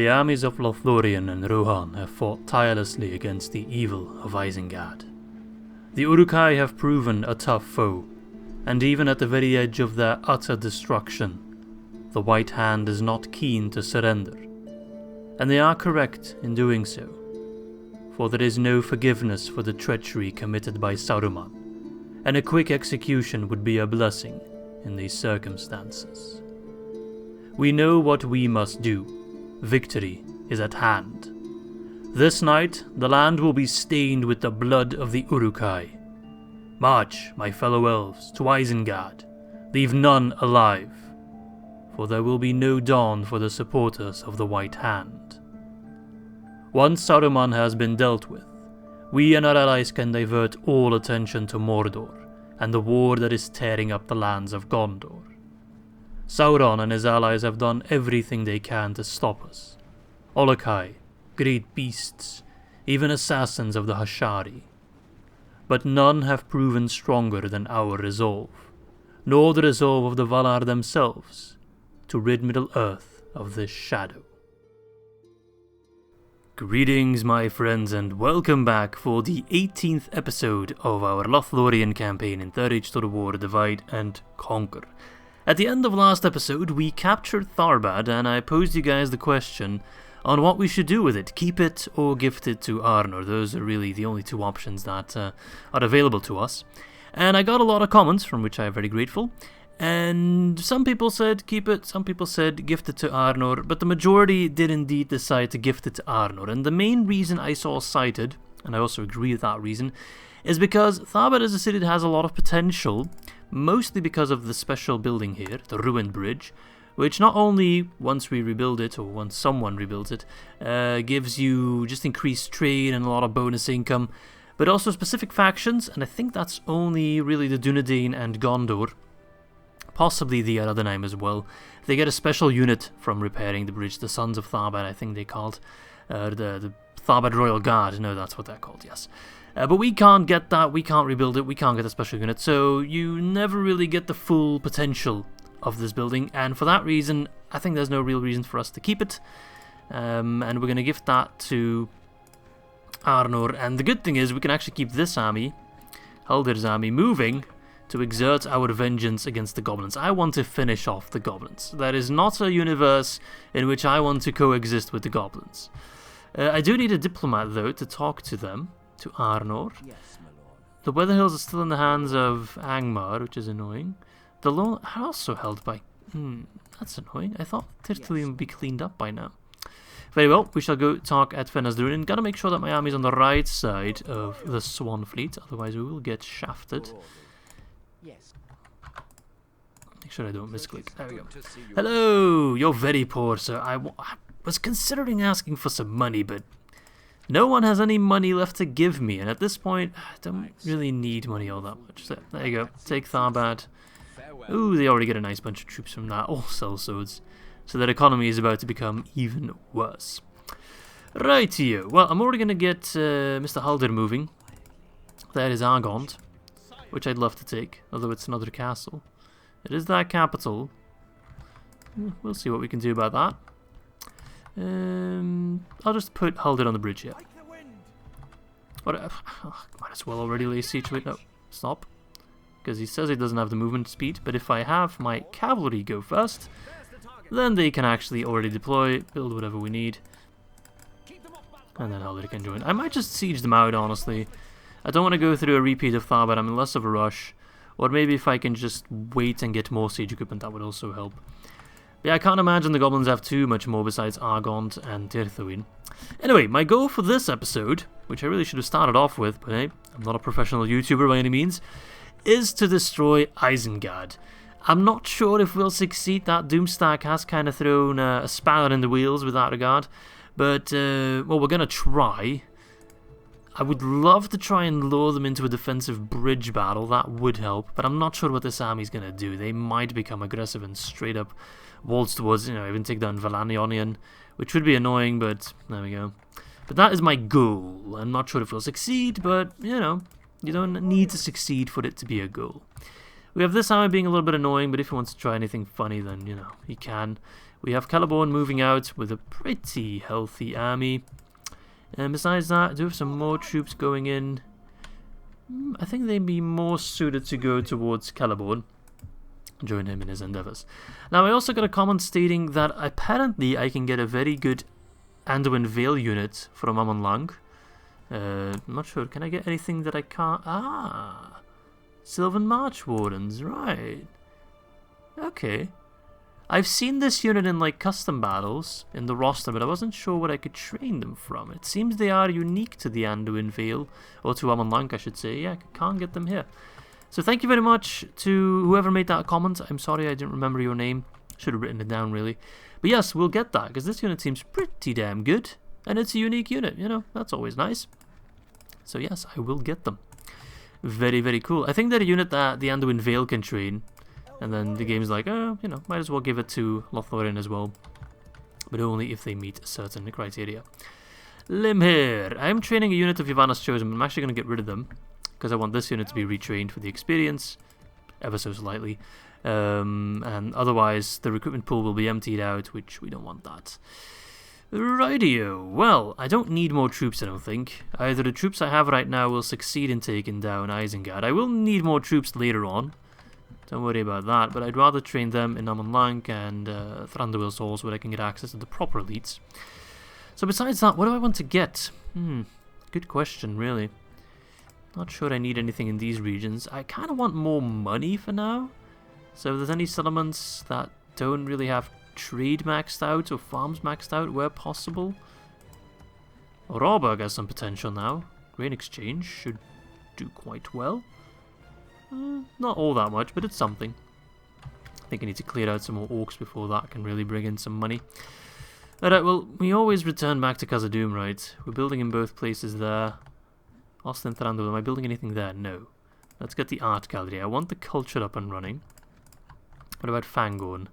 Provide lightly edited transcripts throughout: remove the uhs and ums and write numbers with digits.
The armies of Lothlorien and Rohan have fought tirelessly against the evil of Isengard. The Uruk-Hai have proven a tough foe, and even at the very edge of their utter destruction, the White Hand is not keen to surrender. And they are correct in doing so, for there is no forgiveness for the treachery committed by Saruman, and a quick execution would be a blessing in these circumstances. We know what we must do. Victory is at hand. This night, the land will be stained with the blood of the Uruk-Hai. March, my fellow elves, to Isengard. Leave none alive, for there will be no dawn for the supporters of the White Hand. Once Saruman has been dealt with, we and our allies can divert all attention to Mordor and the war that is tearing up the lands of Gondor. Sauron and his allies have done everything they can to stop us. Uruk-Hai, great beasts, even assassins of the Hashari. But none have proven stronger than our resolve, nor the resolve of the Valar themselves, to rid Middle-earth of this shadow. Greetings, my friends, and welcome back for the 18th episode of our Lothlorien campaign in Third Age Total War Divide and Conquer. At the end of last episode, we captured Tharbad, and I posed you guys the question on what we should do with it. Keep it or gift it to Arnor. Those are really the only two options that are available to us. And I got a lot of comments, from which I am very grateful. And some people said keep it, some people said gift it to Arnor, but the majority did indeed decide to gift it to Arnor. And the main reason I saw cited, and I also agree with that reason, is because Tharbad is a city that has a lot of potential, mostly because of the special building here, the ruined bridge, which not only, once we rebuild it, or once someone rebuilds it, gives you just increased trade and a lot of bonus income, but also specific factions, and I think that's only really the Dunedain and Gondor, possibly the Aradanheim as well. They get a special unit from repairing the bridge, the Sons of Tharbad, I think they called, the Tharbad Royal Guard, no, that's what they're called, yes. But we can't get that, we can't rebuild it, we can't get a special unit, so you never really get the full potential of this building, and for that reason, I think there's no real reason for us to keep it, and we're going to gift that to Arnor, and the good thing is we can actually keep this army, Haldir's army, moving to exert our vengeance against the goblins. I want to finish off the goblins. That is not a universe in which I want to coexist with the goblins. I do need a diplomat, though, to talk to them. To Arnor. Yes, my lord. The Weather Hills are still in the hands of Angmar, which is annoying. The Lone are also held by... that's annoying. I thought Thranduil would be cleaned up by now. Very well, we shall go talk at Fenasdurin. Gotta make sure that my army's on the right side of the Swan Fleet, otherwise we will get shafted. Yes. Make sure I don't misclick. There we go. Hello! You're very poor, sir. I was considering asking for some money, but... no one has any money left to give me, and at this point, I don't really need money all that much. So, there you go. Take Tharbad. Ooh, they already get a nice bunch of troops from that. All sellswords. So their economy is about to become even worse. Rightio. Well, I'm already going to get Mr. Haldir moving. That is Argond, which I'd love to take, although it's another castle. It is that capital. We'll see what we can do about that. I'll just put Haldir on the bridge here. What? Might as well already lay siege to it. No, stop. Because he says he doesn't have the movement speed, but if I have my cavalry go first, then they can actually already deploy, build whatever we need, and then Haldir can join. I might just siege them out, honestly. I don't want to go through a repeat of Tharbad, I'm in less of a rush. Or maybe if I can just wait and get more siege equipment, that would also help. Yeah, I can't imagine the goblins have too much more besides Argond and Tirthuin. Anyway, my goal for this episode, which I really should have started off with, but hey, I'm not a professional YouTuber by any means, is to destroy Isengard. I'm not sure if we'll succeed. That Doomstack has kind of thrown a spanner in the wheels with that regard, but, well, we're going to try. I would love to try and lure them into a defensive bridge battle, that would help, but I'm not sure what this army's going to do. They might become aggressive and straight up waltz towards, even take down Valanionian, which would be annoying, but there we go. But that is my goal. I'm not sure if we'll succeed, but, you don't need to succeed for it to be a goal. We have this army being a little bit annoying, but if he wants to try anything funny, then, he can. We have Celeborn moving out with a pretty healthy army. And besides that, I do have some more troops going in. I think they'd be more suited to go towards Celeborn. Join him in his endeavors. Now, I also got a comment stating that apparently I can get a very good Anduin Vale unit from Amon Lang. I'm not sure. Can I get anything that I can't? Ah! Sylvan March Wardens, right. Okay. I've seen this unit in like custom battles in the roster, but I wasn't sure what I could train them from. It seems they are unique to the Anduin Vale, or to Amon Lang, I should say. Yeah, I can't get them here. So thank you very much to whoever made that comment. I'm sorry I didn't remember your name. Should have written it down, really. But yes, we'll get that, because this unit seems pretty damn good. And it's a unique unit, you know, that's always nice. So yes, I will get them. Very, very cool. I think they're a unit that the Anduin Vale can train. And then the game's like, oh, you know, might as well give it to Lothlorien as well. But only if they meet certain criteria. Limhir. I'm training a unit of Yavanna's Chosen, but I'm actually going to get rid of them. Because I want this unit to be retrained for the experience. Ever so slightly. And otherwise, the recruitment pool will be emptied out, which we don't want that. Rightio. Well, I don't need more troops, I don't think. Either the troops I have right now will succeed in taking down Isengard. I will need more troops later on. Don't worry about that, but I'd rather train them in Amon Lang and Thranduil's Halls where I can get access to the proper elites. So besides that, what do I want to get? Good question, really. Not sure I need anything in these regions. I kind of want more money for now. So if there's any settlements that don't really have trade maxed out or farms maxed out where possible. Råberg has some potential now. Grain exchange should do quite well. Not all that much, but it's something. I think I need to clear out some more orcs before that can really bring in some money. Alright, well, we always return back to Khazad-dûm, right? We're building in both places there. Austin Thranduil, am I building anything there? No. Let's get the art gallery. I want the culture up and running. What about Fangorn?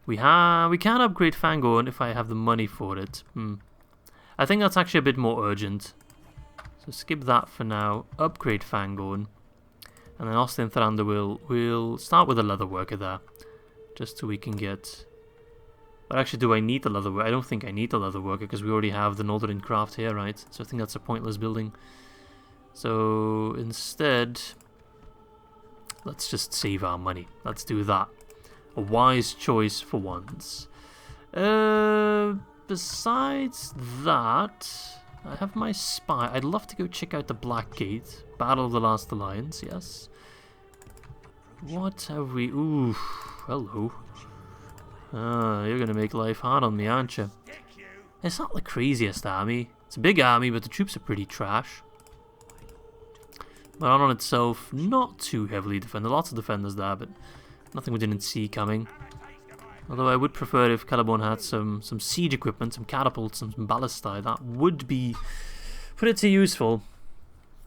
We can upgrade Fangorn if I have the money for it. I think that's actually a bit more urgent. So skip that for now. Upgrade Fangorn. And then Austin Thranduil, we'll start with a leather worker there. Just so we can get... But actually, do I need the leather worker? I don't think I need the leather worker because we already have the Northern Craft here, right? So I think that's a pointless building. So instead, let's just save our money. Let's do that. A wise choice for once. Besides that, I have my spy. I'd love to go check out the Black Gate. Battle of the Last Alliance, yes. What have we... Ooh, hello. You're going to make life hard on me, aren't you? It's not the craziest army. It's a big army, but the troops are pretty trash. But on itself, not too heavily defended. Lots of defenders there, but nothing we didn't see coming. Although I would prefer if Celeborn had some siege equipment, some catapults and some ballistae. That would be pretty useful.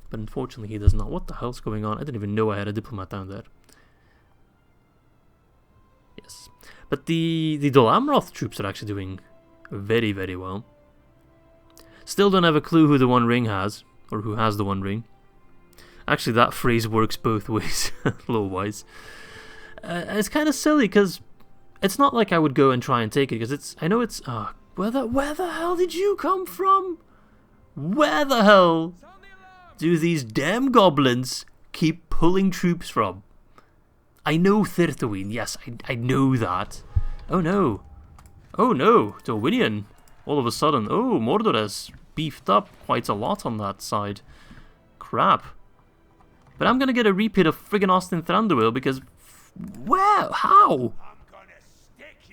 But unfortunately he does not. What the hell's going on? I didn't even know I had a diplomat down there. Yes. But the Dol Amroth troops are actually doing very, very well. Still don't have a clue who the One Ring has. Or who has the One Ring. Actually, that phrase works both ways, lore-wise. It's kind of silly, because it's not like I would go and try and take it, because it's... I know it's... where the hell did you come from? Where the hell do these damn goblins keep pulling troops from? I know Thranduil, yes, I know that. Oh no. Oh no, Dorwinion. All of a sudden, oh, Mordor has beefed up quite a lot on that side. Crap. But I'm gonna get a repeat of friggin' Austin Thranduil because... Where? How?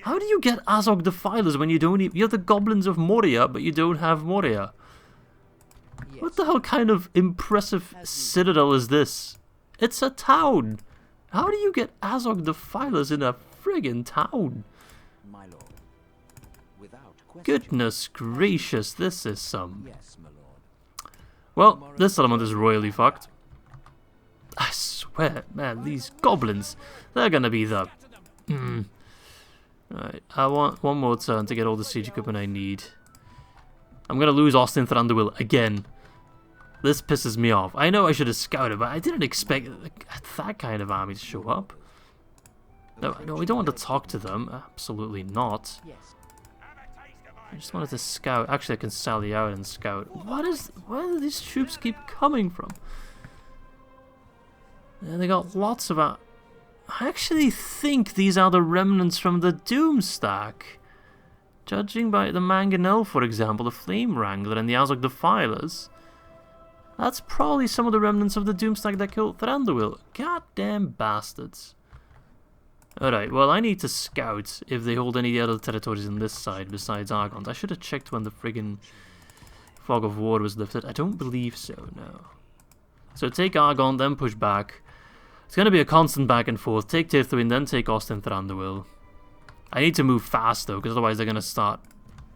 How do you get Azog Defilers when you don't even... You're the Goblins of Moria, but you don't have Moria? What the hell kind of impressive citadel is this? It's a town! How do you get Azog Defilers in a friggin' town? My lord. Without question. Goodness gracious, this is some... Yes, my lord. Well, this settlement is royally fucked. I swear, man, these goblins, they're gonna be the... Right, I want one more turn to get all the siege equipment I need. I'm gonna lose Austin Thranduil again. This pisses me off. I know I should have scouted, but I didn't expect that kind of army to show up. No, no, we don't want to talk to them. Absolutely not. Yes. I just wanted to scout. Actually, I can sally out and scout. Where do these troops keep coming from? Yeah, they got lots of... I actually think these are the remnants from the Doom stack. Judging by the Mangonel, for example, the Flame Wrangler and the Azog Defilers. That's probably some of the remnants of the Doom stack that killed Thranduil. Goddamn bastards. Alright, well I need to scout if they hold any other territories on this side besides Argont. I should have checked when the friggin' Fog of War was lifted. I don't believe so, no. So take Argont, then push back. It's going to be a constant back and forth. Take Tirthuin, then take Austin Thranduil. I need to move fast though, because otherwise they're going to start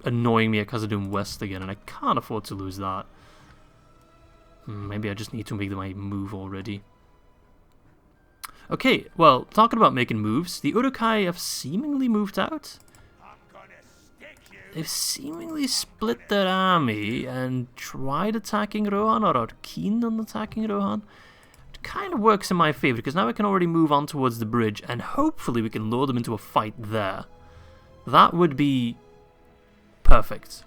annoying me at Khazad-dûm West again, and I can't afford to lose that. Maybe I just need to make my move already. Okay, well, talking about making moves, the Uruk-Hai have seemingly moved out. They've seemingly split their army and tried attacking Rohan, or are keen on attacking Rohan. It kind of works in my favor, because now I can already move on towards the bridge, and hopefully we can lure them into a fight there. That would be perfect.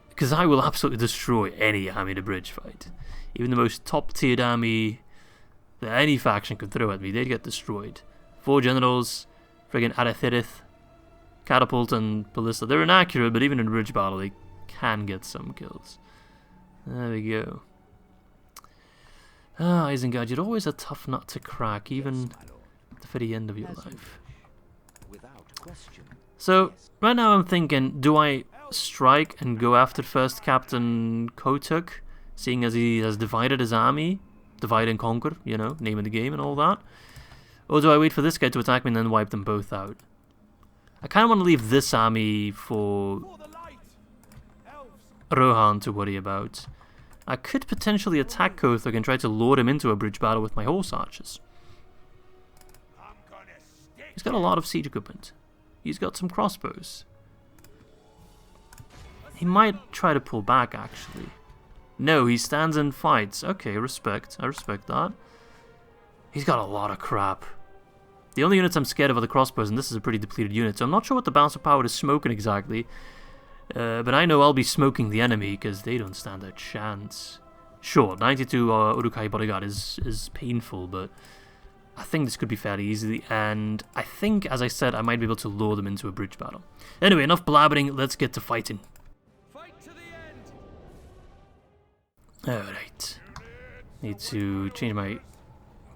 Because I will absolutely destroy any army in a bridge fight. Even the most top-tiered army that any faction could throw at me, they'd get destroyed. 4 generals, friggin' Arathirith, Catapult and Ballista. They're inaccurate, but even in a bridge battle, they can get some kills. There we go. Ah, Isengard, you're always a tough nut to crack, even at the very end of your life. So, right now I'm thinking, do I strike and go after first Captain Kotuk, seeing as he has divided his army? Divide and conquer, you know, name of the game and all that. Or do I wait for this guy to attack me and then wipe them both out? I kind of want to leave this army for Rohan to worry about. I could potentially attack Kothuk and try to lure him into a bridge battle with my horse archers. He's got a lot of siege equipment. He's got some crossbows. He might try to pull back, actually. No, he stands and fights. Okay, respect. I respect that. He's got a lot of crap. The only units I'm scared of are the crossbows, and this is a pretty depleted unit, so I'm not sure what the bounce of power is smoking exactly. But I know I'll be smoking the enemy, because they don't stand a chance. Sure, 92 Uruk-Hai bodyguard is painful, but I think this could be fairly easy, and I think, as I said, I might be able to lure them into a bridge battle. Anyway, enough blabbering, let's get to fighting. Alright. Need to change my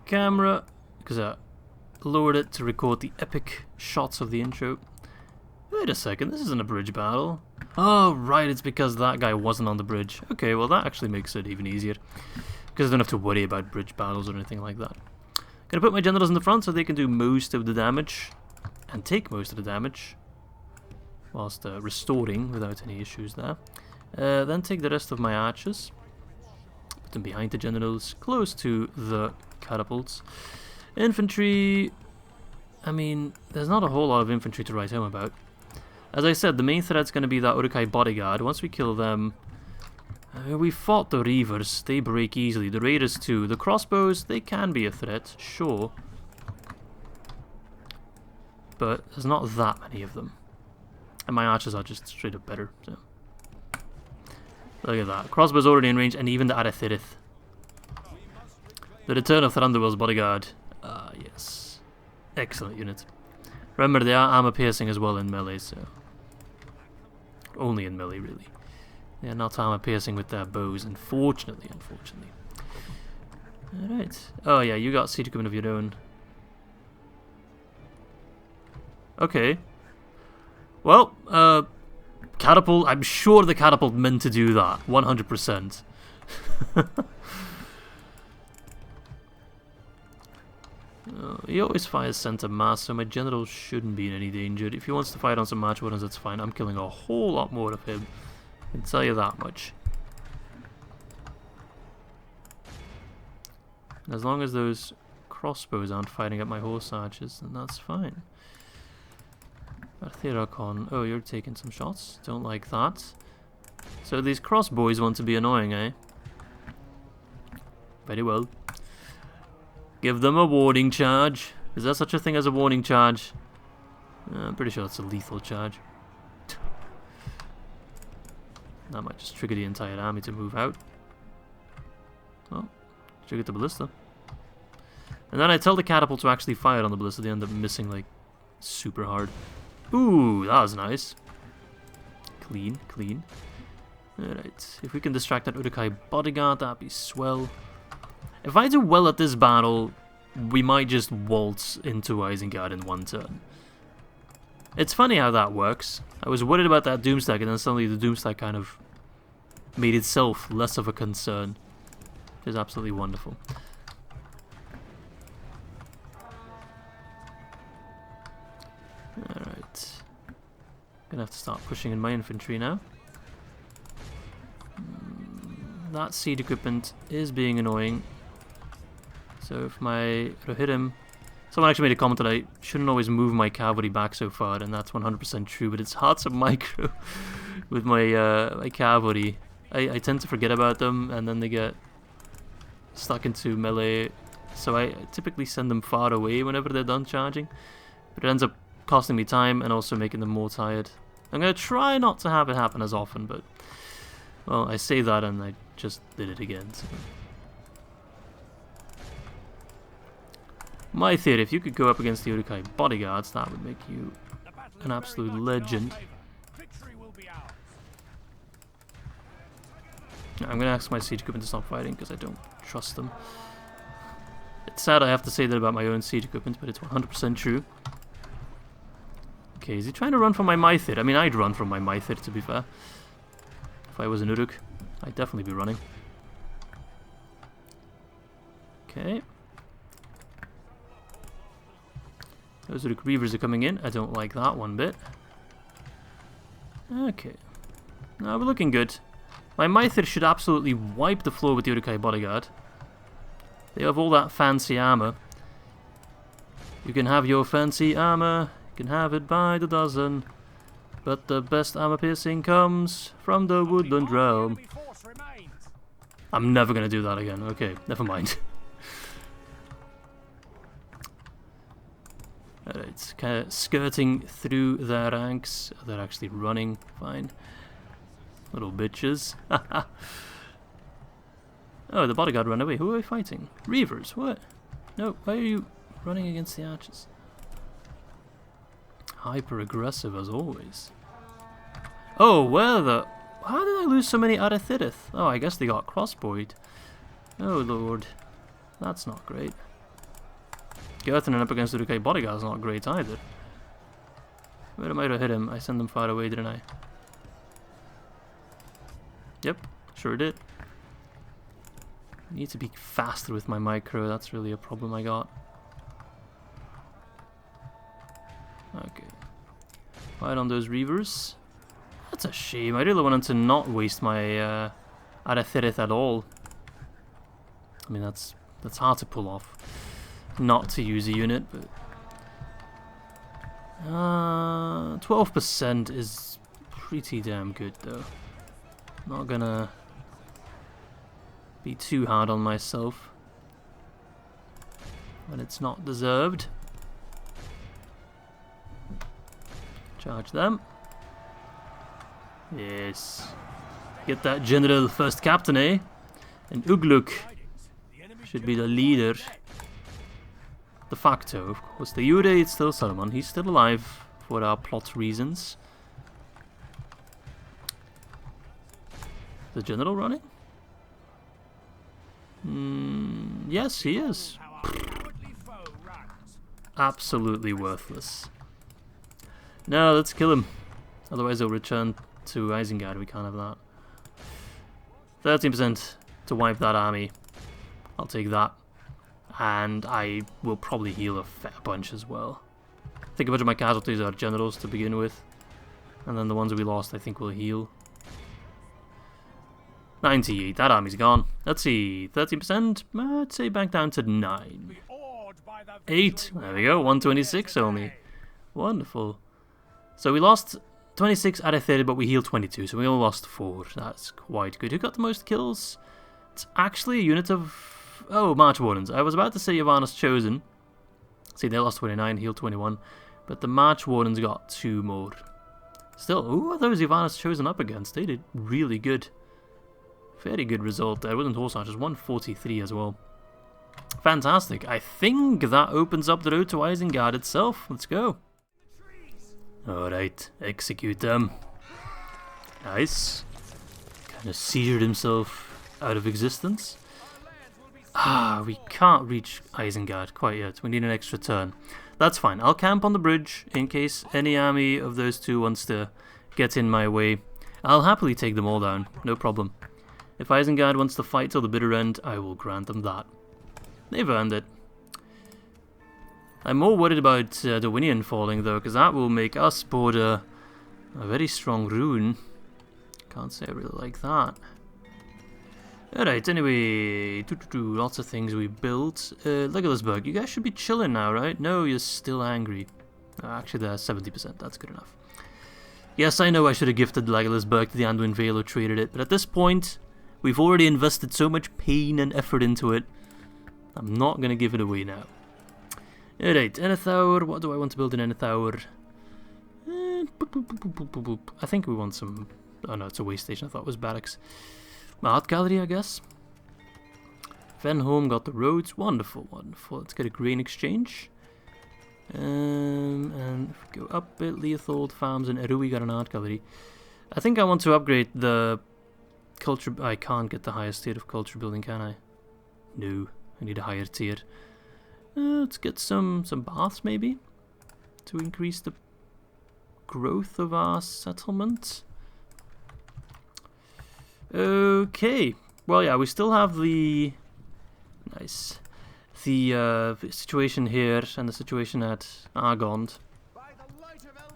camera because I lowered it to record the epic shots of the intro. Wait a second, this isn't a bridge battle. Oh, right, it's because that guy wasn't on the bridge. Okay, well that actually makes it even easier. Because I don't have to worry about bridge battles or anything like that. Gonna put my generals in the front so they can do most of the damage. And take most of the damage. Whilst restoring without any issues there. Then take the rest of my archers. Them behind the generals, close to the catapults. Infantry, I mean, there's not a whole lot of infantry to write home about. As I said, the main threat's going to be that Uruk-Hai bodyguard. Once we kill them, we fought the Reavers, they break easily. The Raiders too. The crossbows, they can be a threat, sure. But there's not that many of them. And my archers are just straight up better, so. Look at that. Crossbow's already in range, and even the Arathirith. The return of Thranduil's bodyguard. Ah, yes. Excellent unit. Remember, they are armor piercing as well in melee, so... Only in melee, really. They are not armor piercing with their bows, unfortunately. Alright. Oh, yeah, you got siege equipment of your own. Okay. Well, catapult, I'm sure the catapult meant to do that, 100%. He always fires center mass, so my general shouldn't be in any danger. If he wants to fight on some march orders, that's fine. I'm killing a whole lot more of him. I can tell you that much. And as long as those crossbows aren't fighting at my horse archers, then that's fine. Arthirakon, oh, you're taking some shots. Don't like that. So these crossbows want to be annoying, eh? Very well. Give them a warding charge. Is there such a thing as a warning charge? I'm pretty sure that's a lethal charge. That might just trigger the entire army to move out. Well, triggered the ballista. And then I tell the catapult to actually fire on the ballista. They end up missing like super hard. Ooh, that was nice. Clean, clean. Alright, if we can distract that Uruk-Hai bodyguard, that'd be swell. If I do well at this battle, we might just waltz into Isengard in one turn. It's funny how that works. I was worried about that Doomstack, and then suddenly the Doomstack kind of made itself less of a concern. Which is absolutely wonderful. Alright. Gonna have to start pushing in my infantry now. That siege equipment is being annoying. So if my Rohirrim... Someone actually made a comment that I shouldn't always move my cavalry back so far, and that's 100% true, but it's hard to micro with my my cavalry. I tend to forget about them, and then they get stuck into melee, so I typically send them far away whenever they're done charging, but it ends up costing me time and also making them more tired. I'm going to try not to have it happen as often, but, well, I say that and I just did it again. So. My theory, if you could go up against the Uruk-Hai bodyguards, that would make you an absolute legend. I'm going to ask my siege equipment to stop fighting because I don't trust them. It's sad I have to say that about my own siege equipment, but it's 100% true. Okay, is he trying to run from my Mythid? I mean, I'd run from my Mythid, to be fair. If I was an Uruk, I'd definitely be running. Okay. Those Uruk Reavers are coming in. I don't like that one bit. Okay. Now we're looking good. My Mythid should absolutely wipe the floor with the Uruk-Hai bodyguard. They have all that fancy armor. You can have your fancy armor. You can have it by the dozen. But the best armor piercing comes from the woodland realm. I'm never going to do that again. Okay, never mind. Alright, kind of skirting through their ranks. They're actually running fine. Little bitches. Oh, the bodyguard ran away. Who are we fighting? Reavers, what? No, why are you running against the archers? Hyper aggressive as always. Oh, where the... How did I lose so many Arathirith? Oh, I guess they got crossbowed. Oh lord. That's not great. Gerthanen up against the Uruk-Hai bodyguard is not great either. Where am I to hit him? I sent them far away, didn't I? Yep, sure did. I need to be faster with my micro, that's really a problem I got. Okay. Fight on those Reavers. That's a shame, I really wanted to not waste my Arathirith at all. I mean, that's hard to pull off. Not to use a unit, but... 12% is pretty damn good, though. Not gonna be too hard on myself when it's not deserved. Charge them. Yes. Get that general first captain, eh? And Ugluk should be the leader. De facto, of course. The Yure, it's still Saruman. He's still alive for our plot reasons. The general running? Yes, he is. Absolutely worthless. No, let's kill him. Otherwise he'll return to Isengard. We can't have that. 13% to wipe that army. I'll take that. And I will probably heal a fair bunch as well. I think a bunch of my casualties are generals to begin with. And then the ones we lost I think will heal. 98, that army's gone. Let's see, 13%, I'd say back down to 9. 8, there we go, 126 only. Wonderful. So we lost 26 out of 30, but we healed 22, so we only lost 4. That's quite good. Who got the most kills? It's actually a unit of... Oh, March Wardens. I was about to say Yavanna's Chosen, See, they lost 29, healed 21. But the March Warden's got 2 more. Still, who are those Ivana's chosen up against? They did really good. Very good result there. Wooden Horse Archers, 143 as well. Fantastic. I think that opens up the road to Isengard itself. Let's go. Alright, execute them. Nice. Kind of seared himself out of existence. We can't reach Isengard quite yet. We need an extra turn. That's fine. I'll camp on the bridge in case any army of those two wants to get in my way. I'll happily take them all down. No problem. If Isengard wants to fight till the bitter end, I will grant them that. They've earned it. I'm more worried about Dorwinion falling though, because that will make us border a very strong rune. Can't say I really like that. Alright, anyway, lots of things we built. Legolasburg, you guys should be chilling now, right? No, you're still angry. Actually, they're 70%, that's good enough. Yes, I know I should have gifted Legolasburg to the Anduin Vale or traded it, but at this point, we've already invested so much pain and effort into it. I'm not going to give it away now. Alright, Enethaur, what do I want to build in Enethaur? I think we want some... Oh no, it's a way station, I thought it was barracks. Art gallery, I guess. Venholm got the roads. Wonderful, wonderful. Let's get a grain exchange. And if we go up a bit, Leothold Farms and Erui got an art gallery. I think I want to upgrade the culture. I can't get the highest tier of culture building, can I? No, I need a higher tier. Let's get some baths maybe to increase the growth of our settlement. Okay, well yeah, we still have the situation here and the situation at Argond.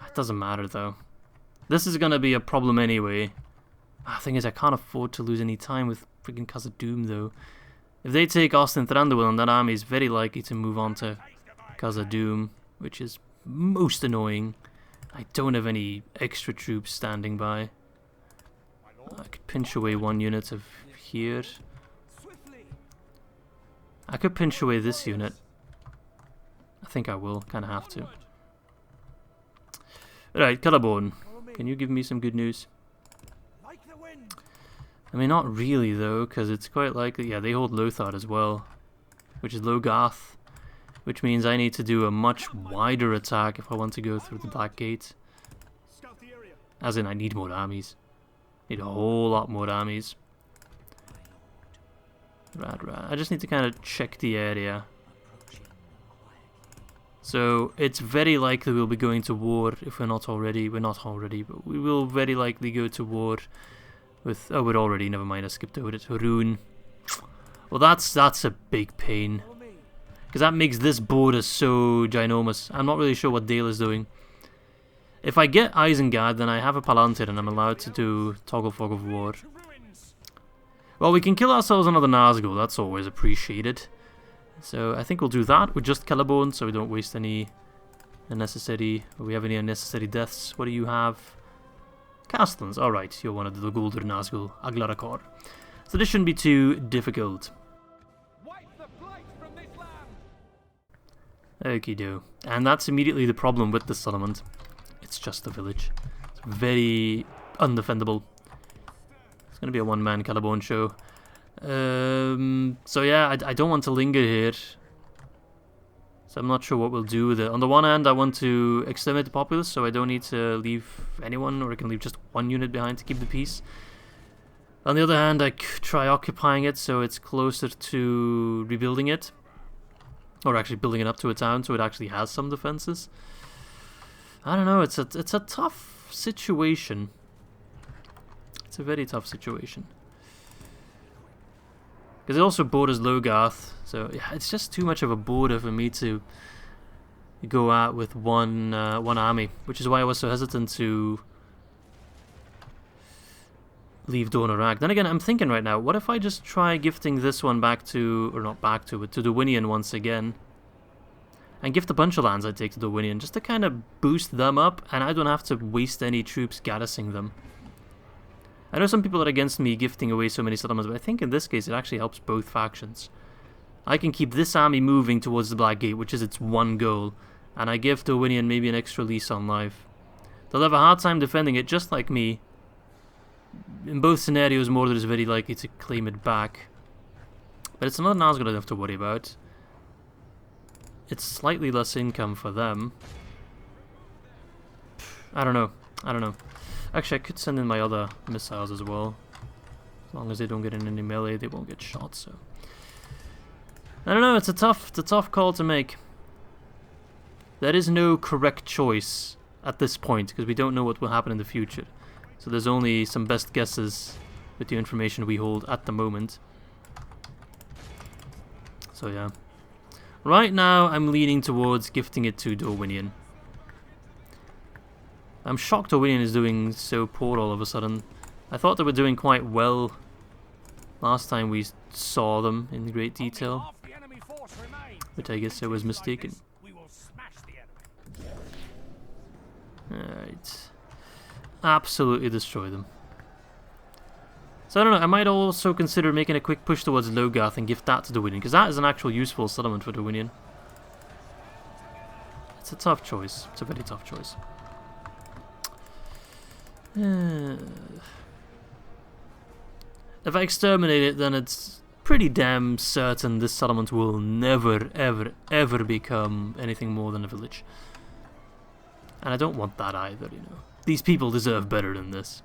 It doesn't matter though. This is gonna be a problem anyway. The thing is, I can't afford to lose any time with freaking Khazad-dûm though. If they take Austin Thranduil, that army is very likely to move on to Khazad-dûm, which is most annoying. I don't have any extra troops standing by. I could pinch away 1 unit of here. I could pinch away this unit. I think I will, kind of have to. Right, Calaborn, can you give me some good news? I mean, not really though, because it's quite likely... Yeah, they hold Lothar as well, which is Logarth, which means I need to do a much wider attack if I want to go through the Black Gate. As in, I need more armies. Need a whole lot more armies. Rad. I just need to kind of check the area. So it's very likely we'll be going to war if we're not already. We're not already, but we will very likely go to war with... Oh, we're already. Never mind. I skipped over it. Harun. Well, that's a big pain because that makes this border so ginormous. I'm not really sure what Dale is doing. If I get Isengard, then I have a Palantir and I'm allowed to do Toggle Fog of War. Well, we can kill ourselves another Nazgul, that's always appreciated. So I think we'll do that with just Calaborn, so we don't waste any unnecessary... we have any unnecessary deaths. What do you have? Castellans, alright, you're one of the Guldur Nazgul, Aglarakor. So this shouldn't be too difficult. Okie do. And that's immediately the problem with this settlement. It's just a village. It's very undefendable. It's going to be a one-man Calaborn show. So yeah, I don't want to linger here. So I'm not sure what we'll do with it. On the one hand, I want to exterminate the populace, so I don't need to leave anyone, or I can leave just 1 unit behind to keep the peace. On the other hand, I could try occupying it so it's closer to rebuilding it. Or actually building it up to a town so it actually has some defenses. I don't know, it's a tough situation. It's a very tough situation. Because it also borders Logarth, so yeah, it's just too much of a border for me to go out with one army, which is why I was so hesitant to leave Dornorak. Then again, I'm thinking right now, what if I just try gifting this one back to, or not back to, but to Dorwinion once again? And gift a bunch of lands I take to Dorwinion, just to kind of boost them up, and I don't have to waste any troops garrisoning them. I know some people are against me gifting away so many settlements, but I think in this case it actually helps both factions. I can keep this army moving towards the Black Gate, which is its one goal, and I give Dorwinion maybe an extra lease on life. They'll have a hard time defending it, just like me. In both scenarios, Mordor is very likely to claim it back. But it's another Nazgul I don't have to worry about. It's slightly less income for them. I don't know. I don't know. Actually, I could send in my other missiles as well. As long as they don't get in any melee, they won't get shot, so... I don't know, it's a tough call to make. There is no correct choice at this point, because we don't know what will happen in the future. So there's only some best guesses with the information we hold at the moment. So yeah. Right now, I'm leaning towards gifting it to Dorwinion. I'm shocked Dorwinion is doing so poor all of a sudden. I thought they were doing quite well last time we saw them in great detail. But I guess I was mistaken. Alright. Absolutely destroy them. So I don't know, I might also consider making a quick push towards Logath and gift that to Dorwinion, because that is an actual useful settlement for Dorwinion. It's a tough choice. It's a very tough choice. If I exterminate it, then it's pretty damn certain this settlement will never, ever, ever become anything more than a village. And I don't want that either, you know. These people deserve better than this.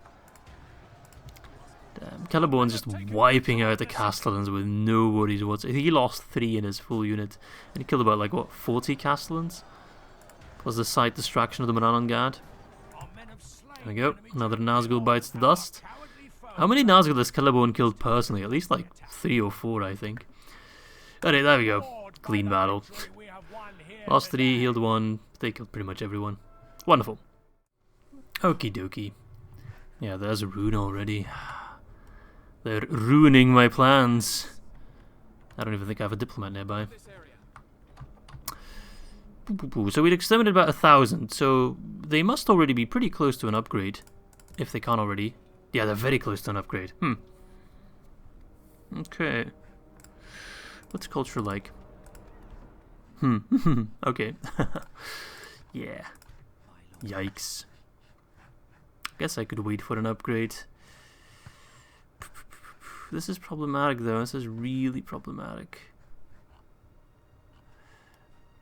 Damn, Celeborn's just wiping out the Castellans with no worries whatsoever. He lost 3 in his full unit, and he killed about, like, what, 40 Castellans? Plus the side distraction of the Morannon Guard. There we go, another Nazgul bites the dust. How many Nazgul has Celeborn killed personally? At least like 3 or 4, I think. Alright, there we go. Clean battle. Lost 3, healed 1. They killed pretty much everyone. Wonderful. Okie dokie. Yeah, there's a rune already. They're ruining my plans. I don't even think I have a diplomat nearby. So we'd exterminated about 1,000, so they must already be pretty close to an upgrade. If they can't already. Yeah, they're very close to an upgrade. Okay. What's culture like? Okay. Yeah. Yikes. Guess I could wait for an upgrade. This is problematic though, this is really problematic.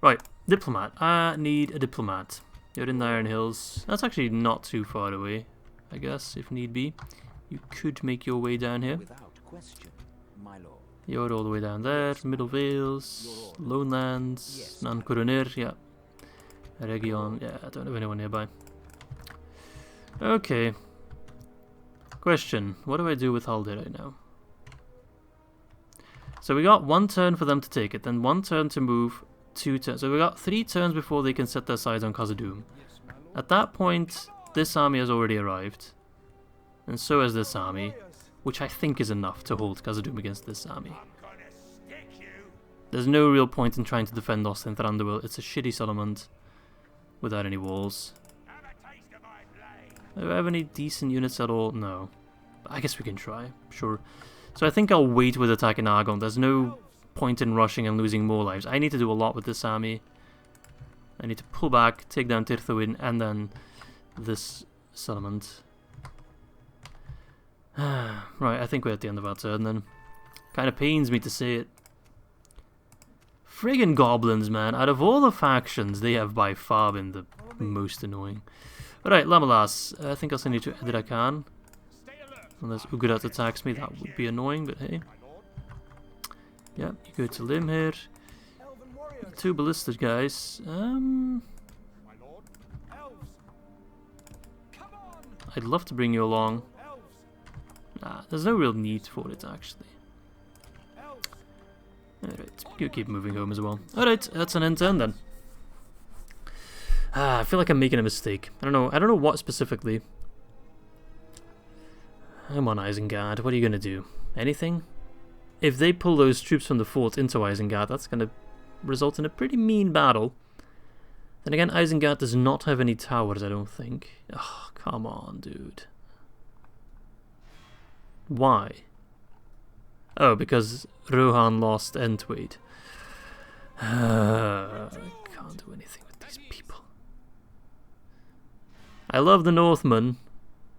Right, diplomat. I need a diplomat. You're in the Iron Hills. That's actually not too far away, I guess, if need be. You could make your way down here. Without question, my lord. You're all the way down there. Middle Vales, Lone Lands, Yes. Nan Coronir, yeah. Region, yeah, I don't have anyone nearby. Okay. Question, what do I do with Haldir right now? So we got 1 turn for them to take it, then 1 turn to move, 2 turns. So we got 3 turns before they can set their sights on Khazad-dûm. At that point, this army has already arrived. And so has this army, which I think is enough to hold Khazad-dûm against this army. There's no real point in trying to defend Austin Thranduil. It's a shitty settlement without any walls. Do I have any decent units at all? No. But I guess we can try, sure. So I think I'll wait with attacking Argon. There's no point in rushing and losing more lives. I need to do a lot with this army. I need to pull back, take down Tirthuin, and then this settlement. Right, I think we're at the end of our turn then. Kind of pains me to say it. Friggin' goblins, man. Out of all the factions, they have by far been the most annoying. Alright, Lamalas. I think I'll send you to Edrakan. Unless Ugarat attacks me, that would be annoying, but hey. Yeah, you go to Lim here. 2 ballistic guys. I'd love to bring you along. Nah, there's no real need for it, actually. Alright, you keep moving home as well. Alright, that's an end turn then. I feel like I'm making a mistake. I don't know what specifically. Come on, Isengard, what are you gonna do? Anything? If they pull those troops from the fort into Isengard, that's gonna result in a pretty mean battle. Then again, Isengard does not have any towers, I don't think. Oh, come on, dude. Why? Oh, because Rohan lost Entwade. I can't do anything with these people. I love the Northmen,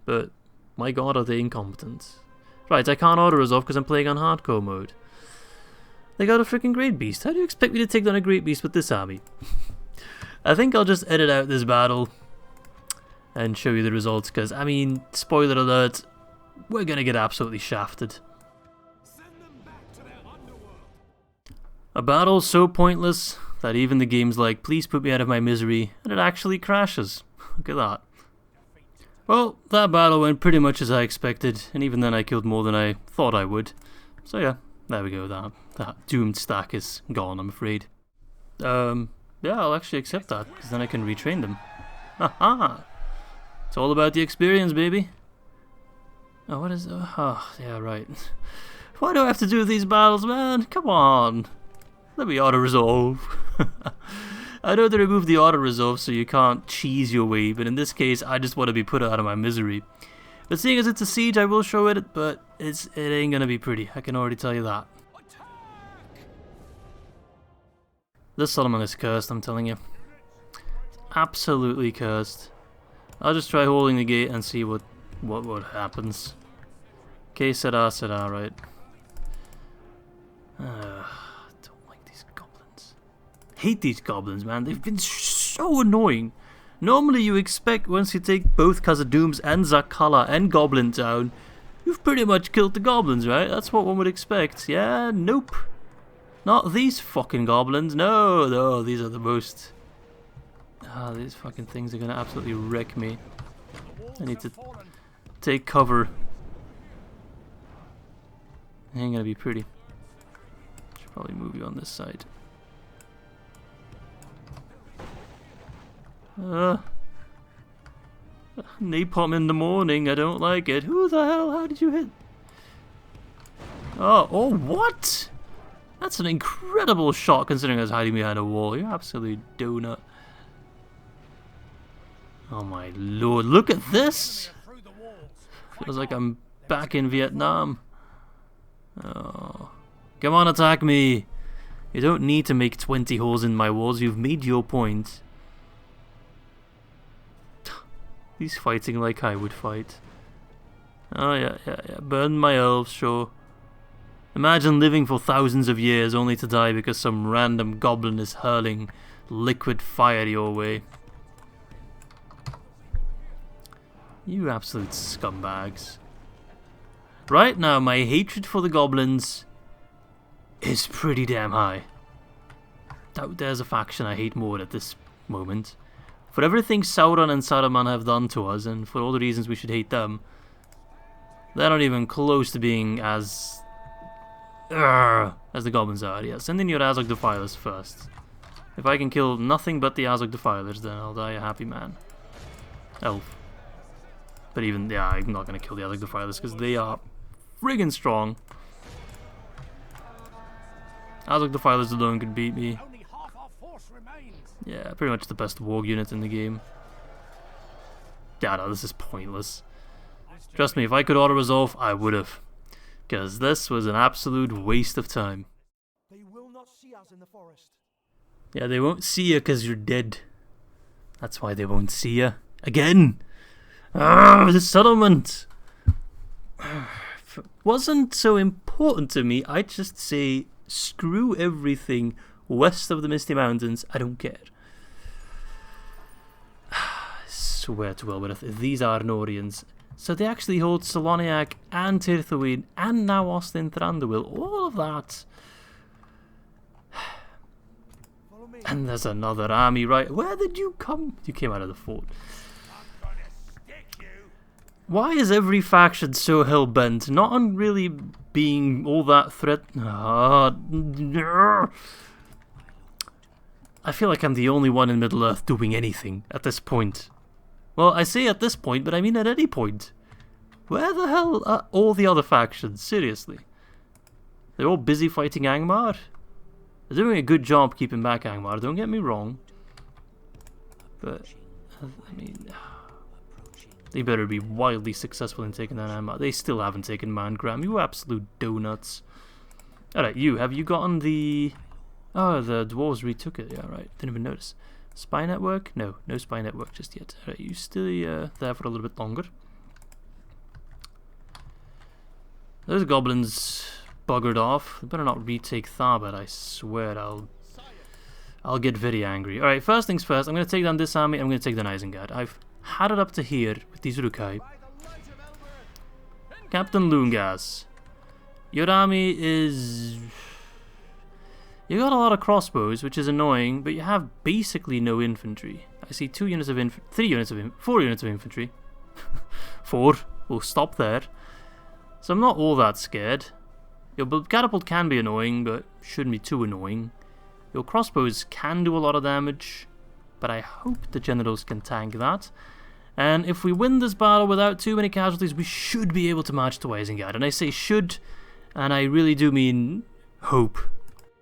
but my god are they incompetent. Right, I can't auto-resolve because I'm playing on hardcore mode. They got a freaking Great Beast. How do you expect me to take down a Great Beast with this army? I think I'll just edit out this battle and show you the results, because, I mean, spoiler alert, we're gonna get absolutely shafted. A battle so pointless that even the game's like, please put me out of my misery, and it actually crashes. Look at that. Well, that battle went pretty much as I expected, and even then I killed more than I thought I would. So yeah, there we go, that doomed stack is gone, I'm afraid. Yeah, I'll actually accept that, because then I can retrain them. Haha! It's all about the experience, baby. Oh, what is... Oh, yeah, right. Why do I have to do these battles, man? Come on! Let me auto-resolve. I know they removed the auto-resolve so you can't cheese your way, but in this case, I just want to be put out of my misery. But seeing as it's a siege, I will show it, but it ain't gonna be pretty. I can already tell you that. This settlement is cursed, I'm telling you. It's absolutely cursed. I'll just try holding the gate and see what happens. Okay, Sera, right. Don't like these goblins. Hate these goblins, man. They've been so annoying. Normally you expect once you take both Khazad-dûms and Zakala and Goblin Town, you've pretty much killed the goblins, right? That's what one would expect. Yeah, nope. Not these fucking goblins. No, these are the most... these fucking things are gonna absolutely wreck me. I need to take cover. It ain't gonna be pretty. Should probably move you on this side. Napalm in the morning, I don't like it. Who the hell? How did you hit? Oh, what? That's an incredible shot considering I was hiding behind a wall. You're absolutely donut. Oh my lord, look at this! Feels like I'm back in Vietnam. Oh. Come on, attack me! You don't need to make 20 holes in my walls, you've made your point. He's fighting like I would fight. Oh yeah, burn my elves, sure. Imagine living for thousands of years only to die because some random goblin is hurling liquid fire your way. You absolute scumbags. Right now, my hatred for the goblins is pretty damn high. Doubt there's a faction I hate more at this moment. For everything Sauron and Saruman have done to us, and for all the reasons we should hate them, they're not even close to being as the goblins are. Yeah, send in your Azog Defilers first. If I can kill nothing but the Azog Defilers, then I'll die a happy man. Elf. But even, yeah, I'm not going to kill the Azog Defilers because they are friggin' strong. Azog Defilers alone could beat me. Yeah, pretty much the best warg unit in the game. Yeah, no, this is pointless. Trust me, if I could auto-resolve, I would have. Because this was an absolute waste of time. They will not see us in the forest. Yeah, they won't see you because you're dead. That's why they won't see you. Again! The settlement! Wasn't so important to me. I'd just say, screw everything west of the Misty Mountains. I don't care. I swear to Wilberith, these are Norians. So they actually hold Saloniac and Tirthawain and now Austin Thranduil. All of that. And there's another army, right? Where did you come? You came out of the fort. Why is every faction so hell-bent? Not on really being all that I feel like I'm the only one in Middle-earth doing anything at this point. Well, I say at this point, but I mean at any point. Where the hell are all the other factions? Seriously. They're all busy fighting Angmar. They're doing a good job keeping back Angmar, don't get me wrong. But, I mean... They better be wildly successful in taking down Angmar. They still haven't taken Mangram, you absolute donuts. Alright, you. Have you gotten the... Oh, the dwarves retook it. Yeah, right. Didn't even notice. Spy network? No, no spy network just yet. Alright, you still there for a little bit longer. Those goblins buggered off. They better not retake Tharbad, I swear I'll get very angry. Alright, first things first, I'm going to take down this army, I'm going to take down Isengard. I've had it up to here with these Uruk-Hai. Captain Lungas. Your army is... You got a lot of crossbows, which is annoying, but you have basically no infantry. I see 4 units of infantry. 4. We'll stop there. So I'm not all that scared. Your catapult can be annoying, but shouldn't be too annoying. Your crossbows can do a lot of damage, but I hope the generals can tank that. And if we win this battle without too many casualties, we should be able to march to Isengard. And I say should, and I really do mean hope.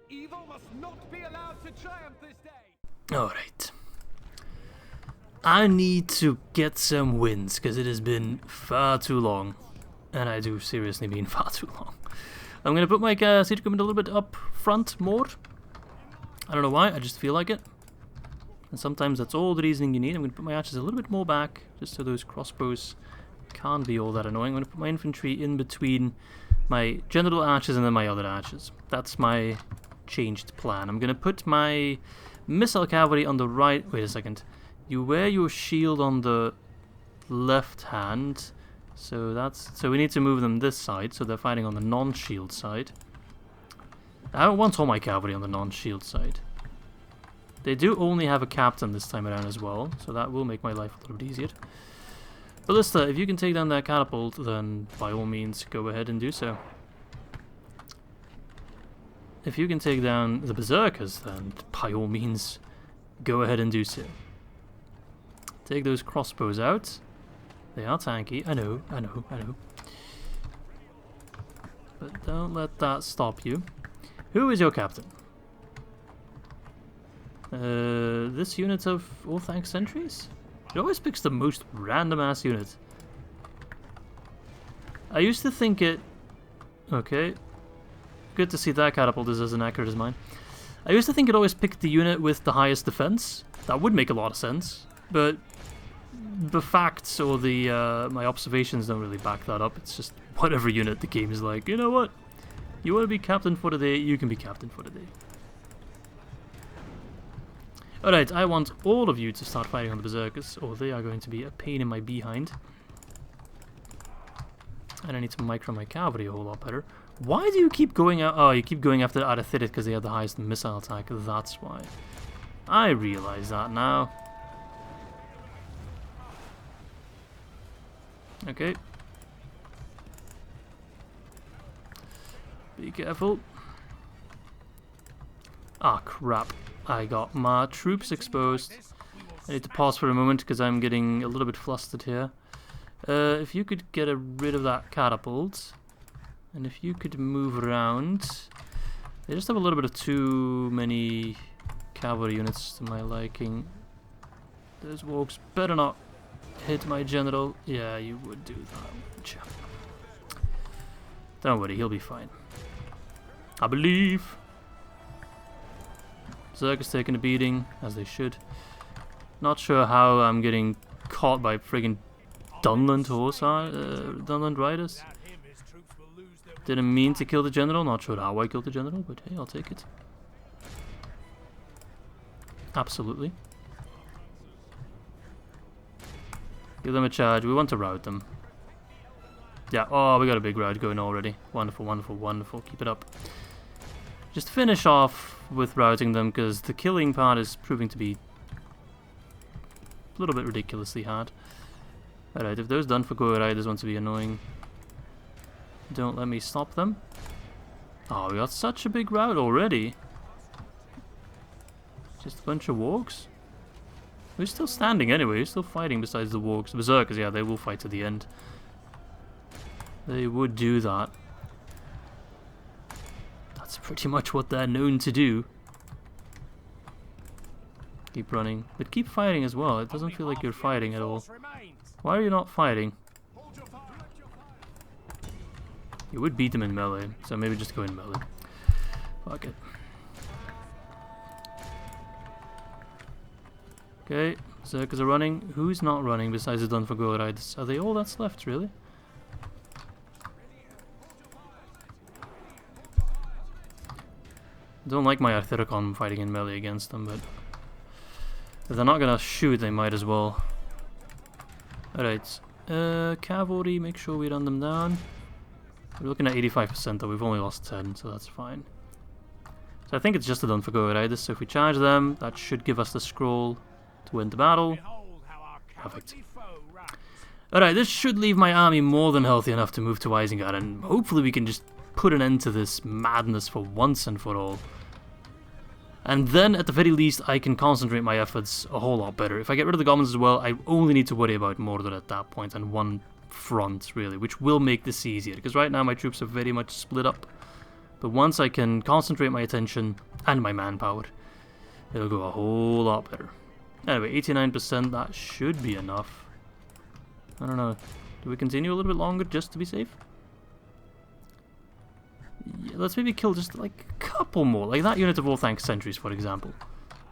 Evil must not be allowed to triumph this day. Alright. I need to get some wins, because it has been far too long. And I do seriously mean far too long. I'm going to put my siege equipment a little bit up front more. I don't know why, I just feel like it. And sometimes that's all the reasoning you need. I'm going to put my archers a little bit more back, just so those crossbows can't be all that annoying. I'm going to put my infantry in between my general archers and then my other archers. That's my changed plan. I'm going to put my missile cavalry on the right. Wait a second. You wear your shield on the left hand. So we need to move them this side, so they're fighting on the non-shield side. I don't want all my cavalry on the non-shield side. They do only have a captain this time around as well, so that will make my life a little bit easier. Ballista, if you can take down that catapult, then by all means go ahead and do so. If you can take down the berserkers, then by all means go ahead and do so. Take those crossbows out. They are tanky, I know. But don't let that stop you. Who is your captain? This unit of Orthanc sentries? It always picks the most random ass unit. I used to think it... Okay. Good to see that catapult is as inaccurate as mine. I used to think it always picked the unit with the highest defense. That would make a lot of sense. But the facts or the my observations don't really back that up. It's just whatever unit the game is like, you know what? You want to be captain for the day, you can be captain for the day. Alright, I want all of you to start fighting on the berserkers, or they are going to be a pain in my behind. And I need to micro my cavalry a whole lot better. Why do you keep going out? Oh, you keep going after Arathidit because they have the highest missile attack. That's why. I realize that now. Okay. Be careful. Ah, crap. I got my troops exposed. I need to pause for a moment because I'm getting a little bit flustered here. If you could get rid of that catapult, and if you could move around. They just have a little bit of too many cavalry units to my liking. Those walks better not hit my general. Yeah, you would do that, wouldn't you? Don't worry, he'll be fine. I believe. Berserkers taking a beating, as they should. Not sure how I'm getting caught by friggin' Dunland Dunland riders. Didn't mean to kill the general, not sure how I killed the general, but hey, I'll take it. Absolutely. Give them a charge, we want to rout them. Yeah, oh, we got a big rout going already. Wonderful, wonderful, wonderful, keep it up. Just finish off with routing them, because the killing part is proving to be a little bit ridiculously hard. Alright, if those done for go riders want to be annoying, don't let me stop them. Oh, we got such a big rout already. Just a bunch of wargs. We're still standing anyway, we're still fighting besides the wargs. The berserkers, yeah, they will fight to the end. They would do that. That's pretty much what they're known to do. Keep running, but keep fighting as well. It doesn't feel like you're fighting at all. Why are you not fighting? You would beat them in melee, so maybe just go in melee. Fuck it. Okay, Berserkers are running. Who's not running besides the Dunfagorites? Are they all that's left, really? I don't like my Arthuricon fighting in melee against them, but if they're not gonna shoot, they might as well. Alright, cavalry, make sure we run them down. We're looking at 85% though, we've only lost 10, so that's fine. So I think it's just the Dunfagorites, so if we charge them, that should give us the scroll to win the battle. Perfect. Alright, this should leave my army more than healthy enough to move to Isengard, and hopefully we can just put an end to this madness for once and for all. And then, at the very least, I can concentrate my efforts a whole lot better. If I get rid of the goblins as well, I only need to worry about Mordor at that point, and one front, really, which will make this easier, because right now my troops are very much split up. But once I can concentrate my attention and my manpower, it'll go a whole lot better. Anyway, 89%, that should be enough. I don't know. Do we continue a little bit longer just to be safe? Yeah, let's maybe kill just like a couple more, like that unit of Orthanc sentries, for example.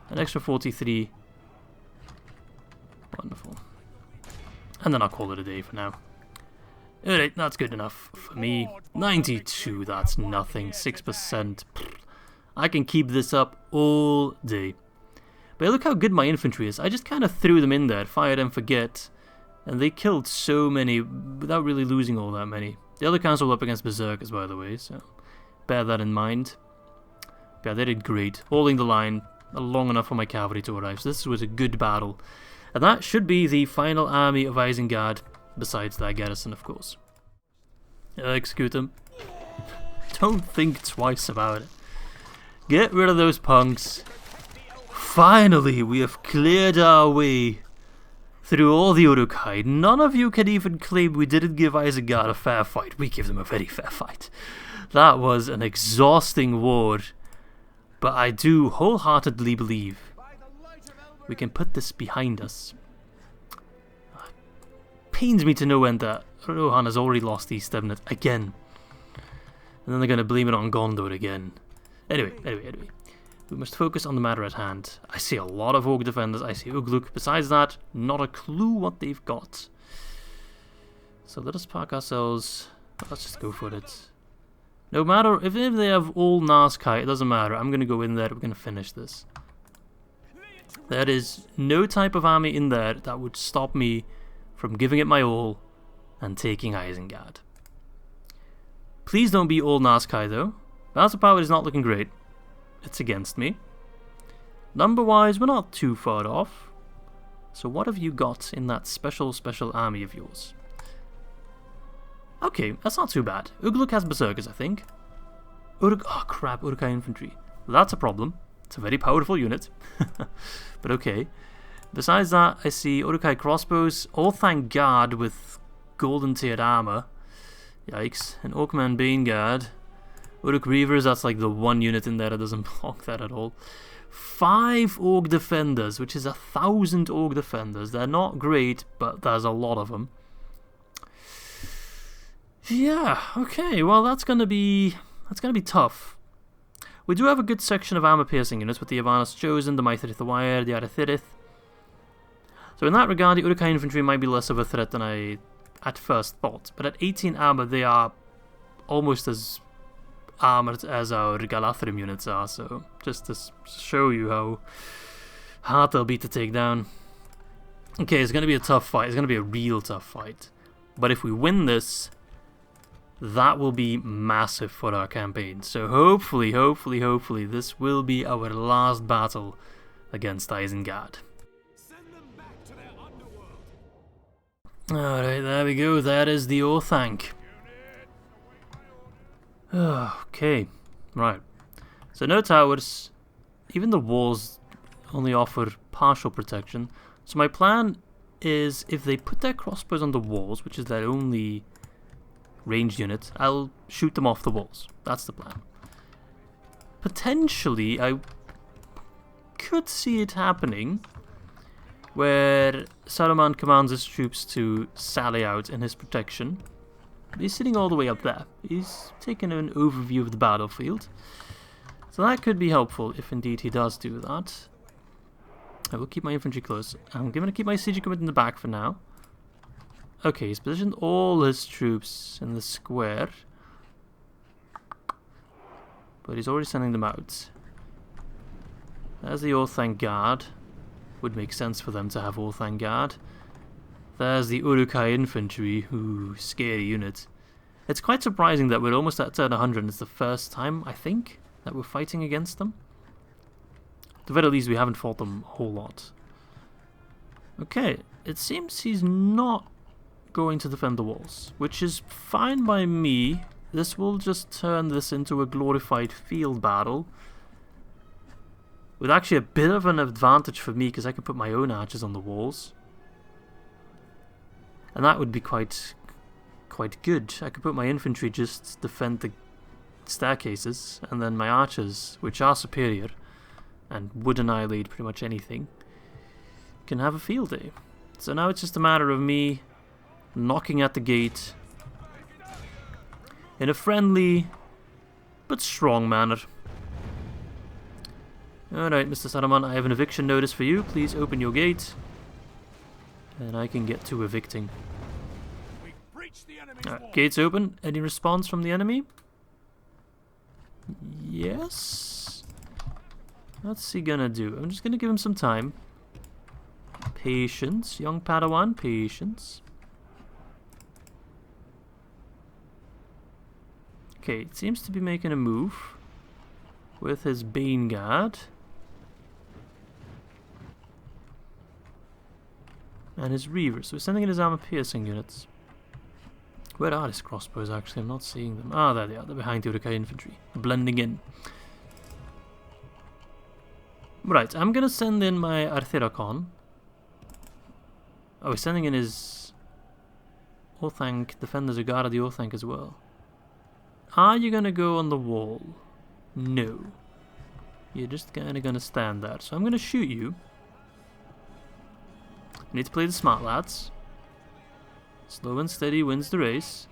An extra 43. Wonderful. And then I'll call it a day for now. Alright, that's good enough for me. 92, that's nothing. 6%. I can keep this up all day. But look how good my infantry is. I just kind of threw them in there, fire and forget. And they killed so many without really losing all that many. The other council were up against Berserkers, by the way, so bear that in mind. But yeah, they did great, holding the line long enough for my cavalry to arrive. So this was a good battle. And that should be the final army of Isengard, besides that garrison, of course. Execute them. Don't think twice about it. Get rid of those punks. Finally, we have cleared our way through all the Uruk-Hai. None of you can even claim we didn't give Isengard a fair fight. We gave them a very fair fight. That was an exhausting war, but I do wholeheartedly believe we can put this behind us. It pains me to no end that Rohan has already lost East Devnet again. And then they're going to blame it on Gondor again. Anyway. We must focus on the matter at hand. I see a lot of Orc defenders. I see Ugluk. Besides that, not a clue what they've got. So let us park ourselves. Let's just go for it. No matter if they have all Nazkai, it doesn't matter. I'm going to go in there. We're going to finish this. There is no type of army in there that would stop me from giving it my all and taking Isengard. Please don't be all Nazkai though. Balance of power is not looking great. It's against me. Number-wise, we're not too far off. So what have you got in that special army of yours? Okay, that's not too bad. Ugluk has Berserkers, I think. Oh crap, Uruk-Hai infantry. That's a problem. It's a very powerful unit. But okay. Besides that, I see Uruk-Hai crossbows, Orthanc guard with golden tiered armor. Yikes. An Orkman Bane guard. Uruk Reavers, that's like the one unit in there that doesn't block that at all. 5 Orc Defenders, which is 1,000 Orc Defenders. They're not great, but there's a lot of them. Yeah, okay, well that's gonna be tough. We do have a good section of armor-piercing units with the Avanas Chosen, the Maithrith the Wire, the Arathirith. So in that regard, the Uruk-Hai infantry might be less of a threat than I at first thought. But at 18 armor, they are almost as armored as our Galathrim units are, so just to show you how hard they'll be to take down. Okay, it's going to be a tough fight. It's going to be a real tough fight. But if we win this, that will be massive for our campaign. So hopefully, this will be our last battle against Isengard. Alright, there we go. That is the Orthanc. Okay, right. So no towers. Even the walls only offer partial protection. So my plan is, if they put their crossbows on the walls, which is their only ranged unit, I'll shoot them off the walls. That's the plan. Potentially, I could see it happening where Saruman commands his troops to sally out in his protection. He's sitting all the way up there. He's taking an overview of the battlefield. So that could be helpful if indeed he does do that. I will keep my infantry close. I'm going to keep my siege equipment in the back for now. Okay, he's positioned all his troops in the square. But he's already sending them out. There's the Orthanc Guard. Would make sense for them to have Orthanc Guard. There's the Uruk-Hai infantry. Ooh, scary unit. It's quite surprising that we're almost at turn 100. It's the first time, I think, that we're fighting against them. At the very least, we haven't fought them a whole lot. Okay, it seems he's not going to defend the walls, which is fine by me. This will just turn this into a glorified field battle. With actually a bit of an advantage for me, because I can put my own archers on the walls. And that would be quite good. I could put my infantry just defend the staircases, and then my archers, which are superior, and would annihilate pretty much anything, can have a field day. So now it's just a matter of me knocking at the gate in a friendly but strong manner. Alright, Mr. Saruman, I have an eviction notice for you. Please open your gate. And I can get to evicting. Gates open. Any response from the enemy? Yes. What's he gonna do? I'm just gonna give him some time. Patience. Young Padawan, patience. Okay, it seems to be making a move with his Bane Guard. And his Reavers. So he's sending in his armor-piercing units. Where are his crossbows, actually? I'm not seeing them. Ah, there they are. They're behind the Uruk-Hai infantry. Blending in. Right, I'm gonna send in my Arthuracon. Oh, he's sending in his Orthanc defenders who guarded the Orthanc as well. Are you gonna go on the wall? No. You're just kinda gonna stand there. So I'm gonna shoot you. You need to play the smart, lads. Slow and steady wins the race.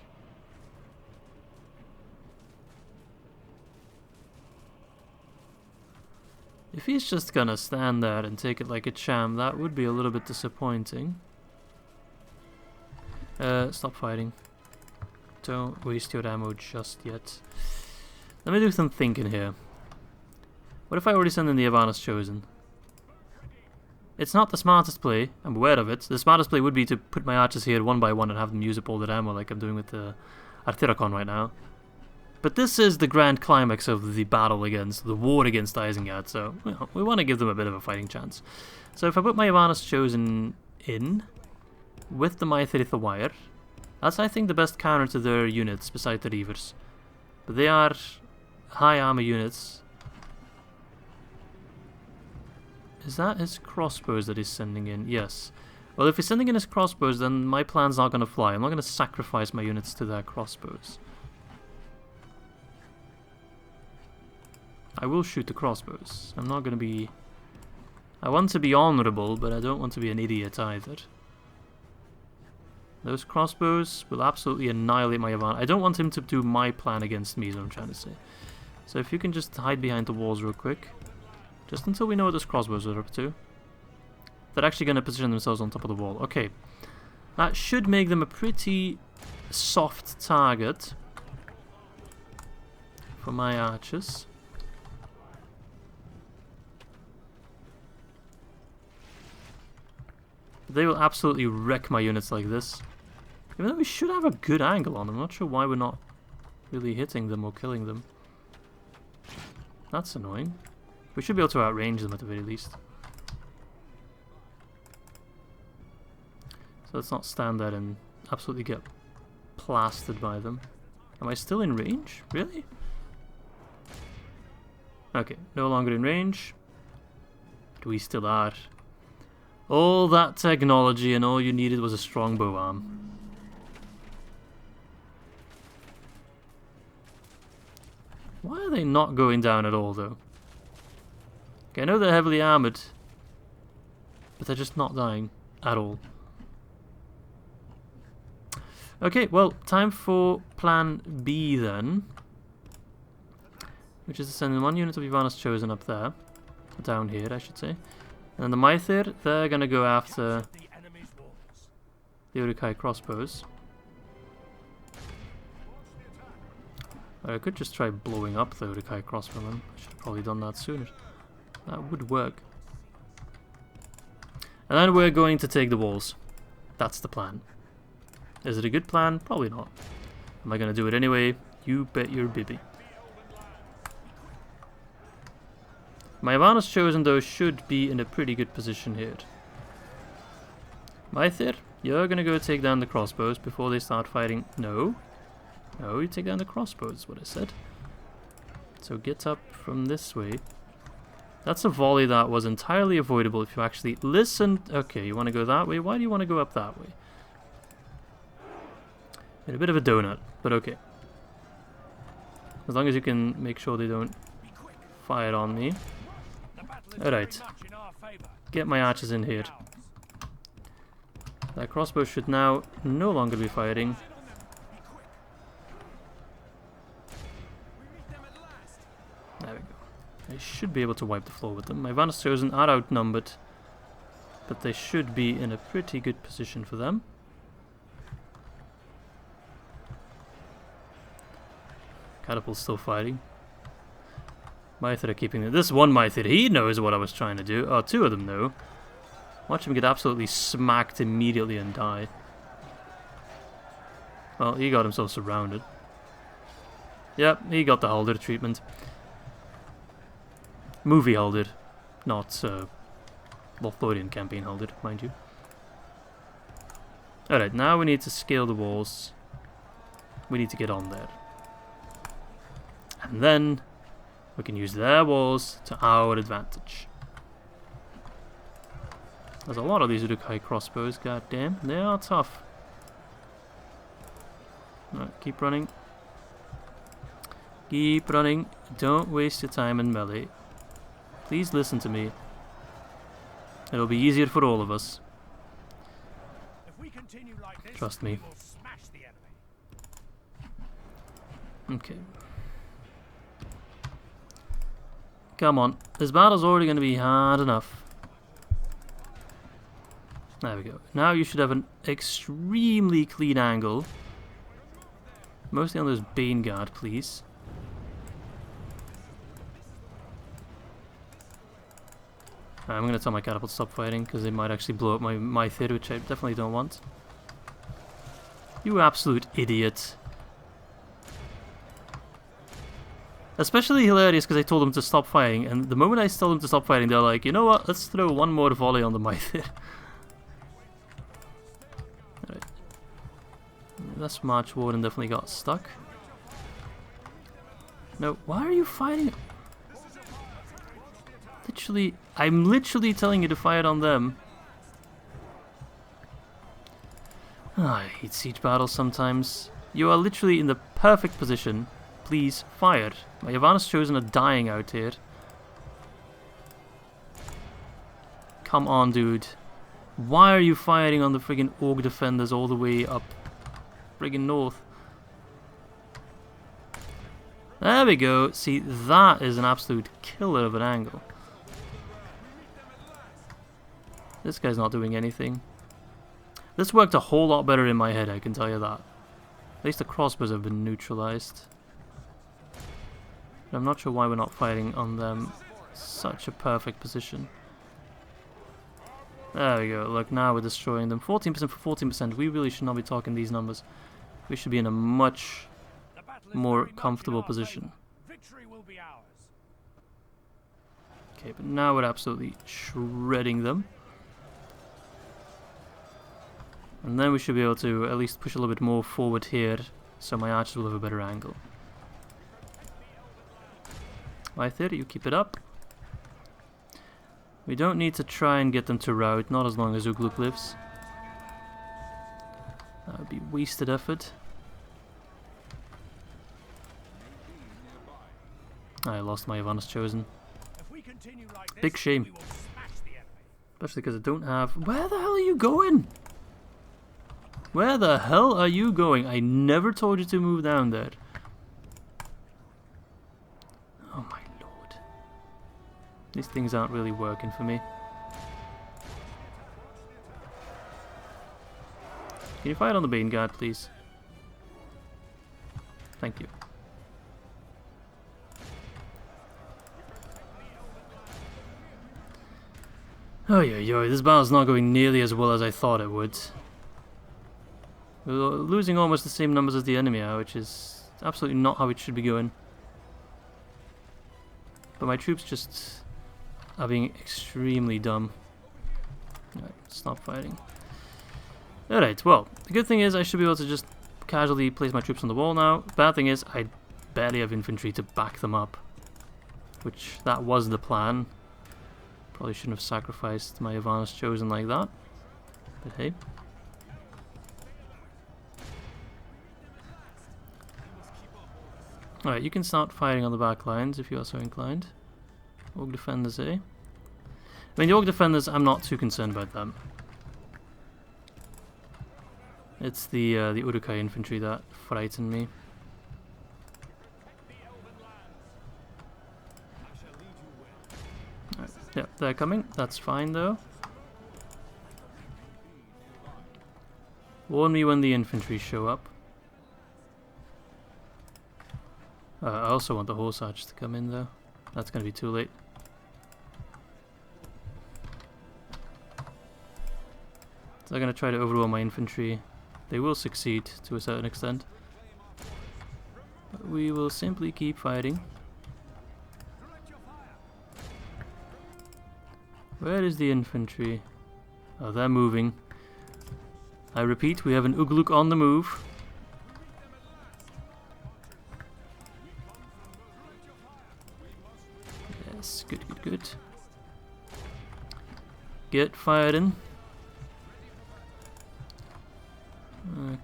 If he's just gonna stand there and take it like a champ, that would be a little bit disappointing. Stop fighting. Don't waste your ammo just yet. Let me do some thinking here. What if I already send in the Ivana's Chosen? It's not the smartest play, I'm aware of it. The smartest play would be to put my archers here one by one and have them use up all their ammo like I'm doing with the Arthuracon right now. But this is the grand climax of the battle against, the war against Isengard, so we want to give them a bit of a fighting chance. So if I put my Ivana's Chosen in, with the Maithritha Wire, that's I think the best counter to their units, beside the Reavers. But they are high armor units. Is that his crossbows that he's sending in? Yes. Well, if he's sending in his crossbows, then my plan's not going to fly. I'm not going to sacrifice my units to their crossbows. I will shoot the crossbows. I'm not going to be... I want to be honorable, but I don't want to be an idiot either. Those crossbows will absolutely annihilate my Ivan. I don't want him to do my plan against me, is what I'm trying to say. So if you can just hide behind the walls real quick. Just until we know what those crossbows are up to. They're actually going to position themselves on top of the wall. Okay. That should make them a pretty soft target for my archers. They will absolutely wreck my units like this. Even though we should have a good angle on them. I'm not sure why we're not really hitting them or killing them. That's annoying. We should be able to outrange them at the very least. So let's not stand there and absolutely get plastered by them. Am I still in range? Really? Okay, no longer in range. But we still are. All that technology and all you needed was a strong bow arm. Why are they not going down at all though? Okay, I know they're heavily armoured, but they're just not dying at all. Okay, well, time for plan B then. which is to send 1 unit of Ivana's Chosen up there. Down here, I should say. And the Mythir, they're gonna go after the Uruk-Hai crossbows. Or I could just try blowing up the Uruk-Hai crossbowmen. I should have probably done that sooner. That would work. And then we're going to take the walls. That's the plan. Is it a good plan? Probably not. Am I gonna do it anyway? You bet your bibby. My Ivana's Chosen, though, should be in a pretty good position here. Mythir, you're gonna go take down the crossbows before they start fighting. No. No, you take down the crossbows, is what I said. So get up from this way. That's a volley that was entirely avoidable if you actually listened. Okay, you want to go that way? Why do you want to go up that way? Made a bit of a donut, but okay. As long as you can make sure they don't fire on me. Alright. Get my archers in here. That crossbow should now no longer be firing. There we go. I should be able to wipe the floor with them. My Ivana's Chosen are outnumbered, but they should be in a pretty good position for them. Catapult's still fighting. Mythir are keeping it. This one Mythir, he knows what I was trying to do. Oh, 2 of them know. Watch him get absolutely smacked immediately and die. Well, he got himself surrounded. Yep, he got the Haldir treatment. Movie Haldir, not Lothlorien campaign Haldir, mind you. Alright, now we need to scale the walls. We need to get on there. And then we can use their walls to our advantage. There's a lot of these Uruk-Hai crossbows, goddamn. They are tough. Alright, keep running. Keep running. Don't waste your time in melee. Please listen to me. It'll be easier for all of us. Trust me. Okay. Come on. This battle's already going to be hard enough. There we go. Now you should have an extremely clean angle. Mostly on those Bane Guard, please. I'm going to tell my catapult to stop fighting, because they might actually blow up my Mythir, which I definitely don't want. You absolute idiot. Especially hilarious because I told them to stop fighting, and the moment I told them to stop fighting, they're like, you know what, let's throw one more volley on the Mythir. Alright. This March Warden definitely got stuck. No, why are you fighting? Literally, I'm literally telling you to fire on them. Oh, I hate siege battles sometimes. You are literally in the perfect position. Please fire. My Ivana's Chosen are dying out here. Come on, dude. Why are you firing on the friggin' Orc defenders all the way up friggin' north? There we go. See, that is an absolute killer of an angle. This guy's not doing anything. This worked a whole lot better in my head, I can tell you that. At least the crossbows have been neutralized. But I'm not sure why we're not fighting on them. Such a perfect position. There we go. Look, now we're destroying them. 14% for 14%. We really should not be talking these numbers. We should be in a much more comfortable position. Okay, but now we're absolutely shredding them. And then we should be able to at least push a little bit more forward here, so my archers will have a better angle. Mythir, you keep it up. We don't need to try and get them to rout, not as long as Ugluk lives. That would be wasted effort. I lost my Ivana's Chosen. Big shame. Especially because I don't have... Where the hell are you going? Where the hell are you going? I never told you to move down there. Oh These things aren't really working for me. Can you fight on the Isengard, please? Thank you. Oh yeah, this battle's not going nearly as well as I thought it would. We're losing almost the same numbers as the enemy are, which is absolutely not how it should be going. But my troops just are being extremely dumb. Alright, stop fighting. Alright, well, the good thing is I should be able to just casually place my troops on the wall now. Bad thing is I barely have infantry to back them up. Which, that was the plan. Probably shouldn't have sacrificed my advanced chosen like that. But hey. Alright, you can start fighting on the back lines if you are so inclined. Orc defenders, eh? I mean, the Orc defenders, I'm not too concerned about them. It's the Uruk-Hai infantry that frighten me. Right. Yeah, they're coming. That's fine though. Warn me when the infantry show up. I also want the horse archers to come in though. That's going to be too late. So they're going to try to overwhelm my infantry. They will succeed to a certain extent. But we will simply keep fighting. Where is the infantry? Oh, they're moving. I repeat, we have an Ugluk on the move. Yes, good. Get firing.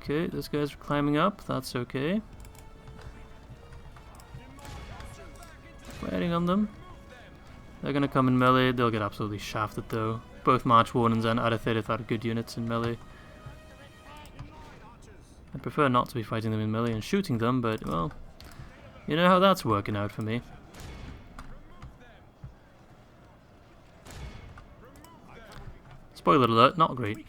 Okay, those guys are climbing up, that's okay. Fighting on them. They're gonna come in melee, they'll get absolutely shafted though. Both March Warnings and Aratherith are good units in melee. I prefer not to be fighting them in melee and shooting them, but well, you know how that's working out for me. Spoiler alert, not great.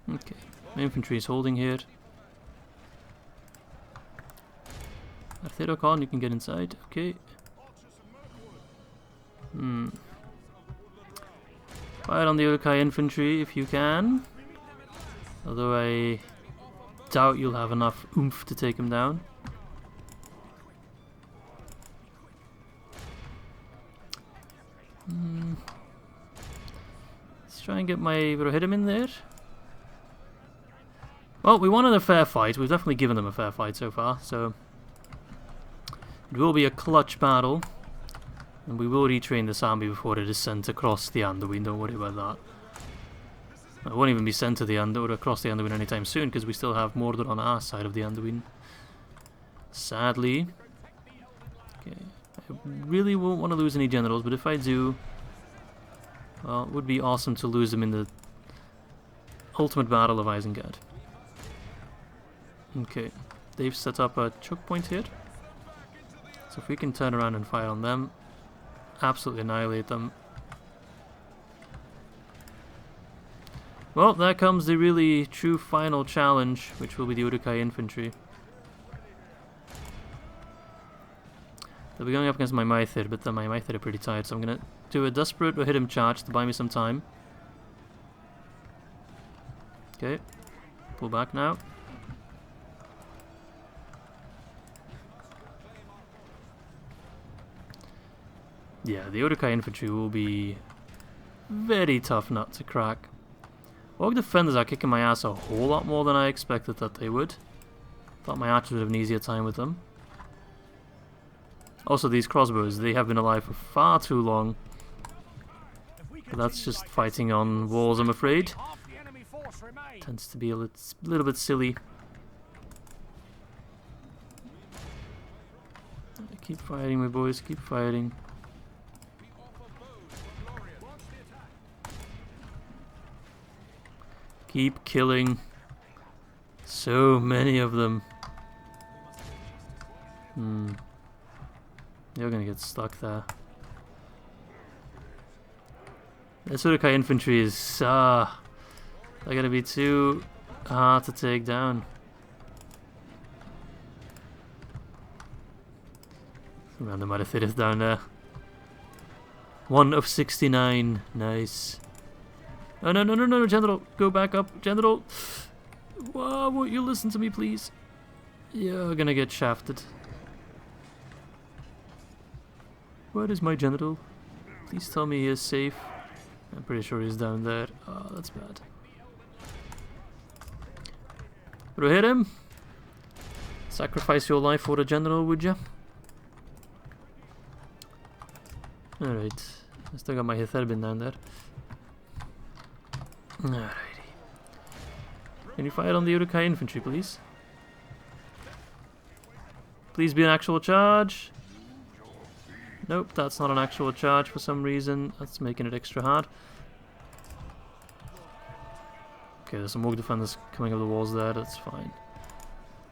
Okay, my infantry is holding here. Arthurocon, you can get inside, okay. Fire on the Uruk-Hai infantry if you can. Although I doubt you'll have enough oomph to take him down. Let's try and get my Rohirrim in there. Well, we wanted a fair fight. We've definitely given them a fair fight so far, so it will be a clutch battle. And we will retrain this army before it is sent across the Anduin, don't worry about that. It won't even be sent to the Anduin or across the Anduin anytime soon, because we still have Mordor on our side of the Anduin. Sadly. Okay. I really won't want to lose any generals, but if I do, well, it would be awesome to lose them in the ultimate battle of Isengard. Okay, they've set up a choke point here. So if we can turn around and fire on them, absolutely annihilate them. Well, there comes the really true final challenge, which will be the Uruk-Hai infantry. They'll be going up against my Maithir, but then my Maithir are pretty tired, so I'm going to do a desperate Rohirrim charge to buy me some time. Okay, pull back now. Yeah, the Uruk-Hai infantry will be very tough nut to crack. Orc defenders are kicking my ass a whole lot more than I expected that they would. Thought my archers would have an easier time with them. Also, these crossbows, they have been alive for far too long. But that's just fighting on walls, I'm afraid. Tends to be a little bit silly. Keep fighting, my boys, keep fighting. Keep killing. So many of them. You're gonna get stuck there. This Uruk-Hai infantry is they're gonna be too hard to take down. Random Arithidith down there. 1 of 69. Nice. Oh no, no, no, no, General. Go back up, General. Whoa, won't you listen to me, please? You're gonna get shafted. Where is my General? Please tell me he is safe. I'm pretty sure he's down there. Oh, that's bad. Would I hit him? Sacrifice your life for a General, would you? Alright. I still got my Hitherbin down there. Alrighty. Can you fire on the Uruk-Hai infantry, please? Please be an actual charge. Nope, that's not an actual charge for some reason. That's making it extra hard. Okay, there's some Orc defenders coming up the walls there, that's fine.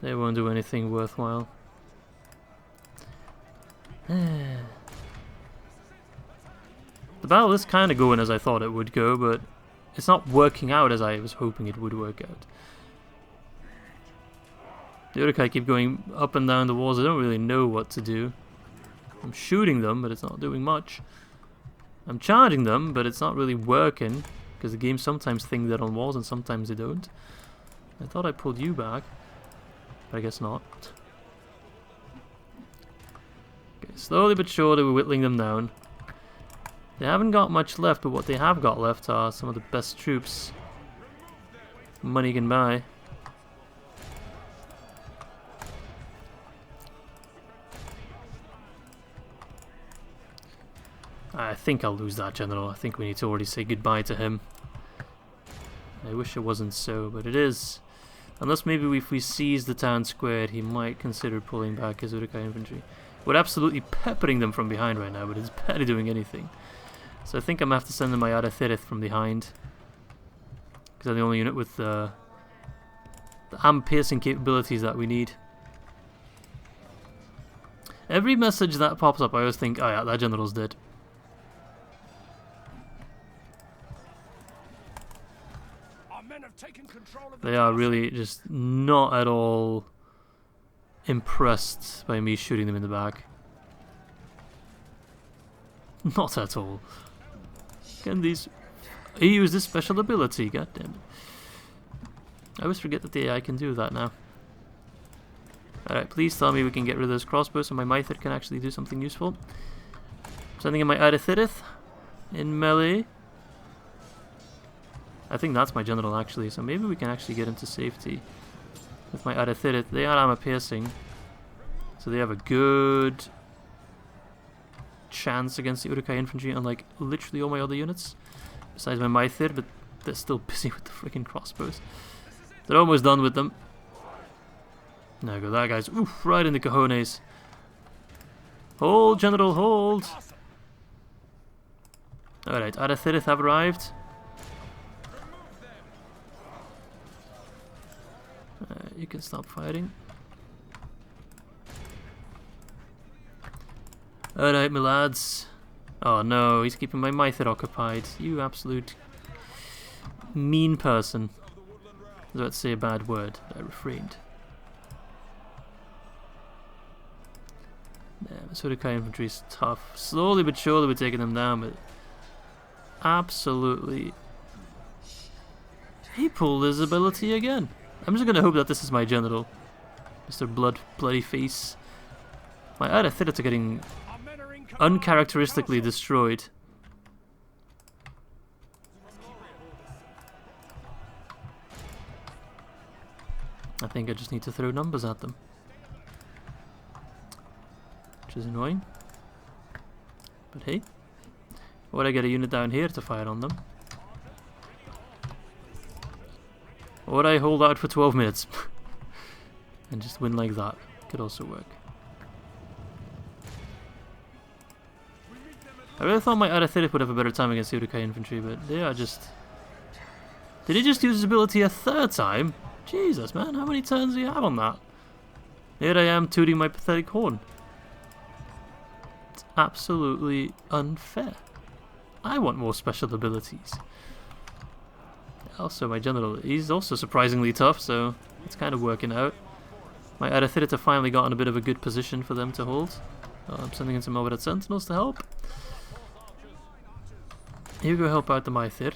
They won't do anything worthwhile. The battle is kind of going as I thought it would go, but it's not working out as I was hoping it would work out. The Uruk-Hai keep going up and down the walls. I don't really know what to do. I'm shooting them, but it's not doing much. I'm charging them, but it's not really working, because the game sometimes thinks they're on walls and sometimes they don't. I thought I pulled you back, but I guess not. Okay, slowly but surely we're whittling them down. They haven't got much left, but what they have got left are some of the best troops money can buy. I think I'll lose that General. I think we need to already say goodbye to him. I wish it wasn't so, but it is. Unless maybe if we seize the town square, he might consider pulling back his Uruk-Hai infantry. We're absolutely peppering them from behind right now, but it's barely doing anything. So I think I'm going to have to send in my Arithidith from behind. Because they're the only unit with the arm-piercing capabilities that we need. Every message that pops up, I always think, oh yeah, that General's dead. They are really just not at all impressed by me shooting them in the back. Not at all. Can these... He used this special ability, goddammit. I always forget that the AI can do that now. Alright, please tell me we can get rid of those crossbows so my Mythid can actually do something useful. Sending in my Arithidith in melee. I think that's my General actually, so maybe we can actually get into safety with my Arithidith. They are armor piercing, so they have a good chance against the Uruk-Hai infantry, unlike literally all my other units, besides my Mythid, but they're still busy with the freaking crossbows. They're almost done with them. There we go, that guy's oof, right in the cojones. Hold, General, hold! Alright, Arithidith have arrived. You can stop fighting. Alright, my lads. Oh no, he's keeping my Mythid occupied. You absolute mean person. I was about to say a bad word, but I refrained. Yeah, this Uruk-Hai infantry is tough. Slowly but surely we're taking them down, but absolutely. He pulled his ability again. I'm just gonna hope that this is my General, Mr. Bloody Face. My Arithidith are getting uncharacteristically destroyed. I think I just need to throw numbers at them, which is annoying. But hey, or I get a unit down here to fire on them. Or I hold out for 12 minutes and just win like that. Could also work. I really thought my Arithidith would have a better time against the Uruk-Hai infantry, but they are just... Did he just use his ability a third time? Jesus, man, how many turns do you have on that? Here I am tooting my pathetic horn. absolutely unfair. I want more special abilities. Also, my general, he's also surprisingly tough, so it's kind of working out. My Arathirita finally got in a bit of a good position for them to hold. I'm sending in some overhead sentinels to help. You go help out the Mythir.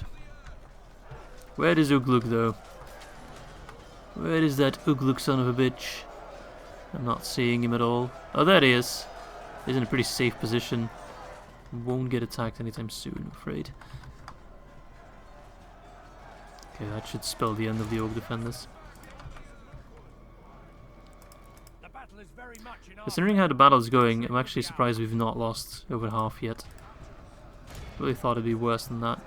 Where is Ugluk though? Where is that Ugluk son of a bitch? I'm not seeing him at all. Oh, there he is. He's in a pretty safe position. Won't get attacked anytime soon, I'm afraid. Okay, that should spell the end of the Orc defenders. Considering how the battle is going, I'm actually surprised we've not lost over half yet. Really thought it'd be worse than that.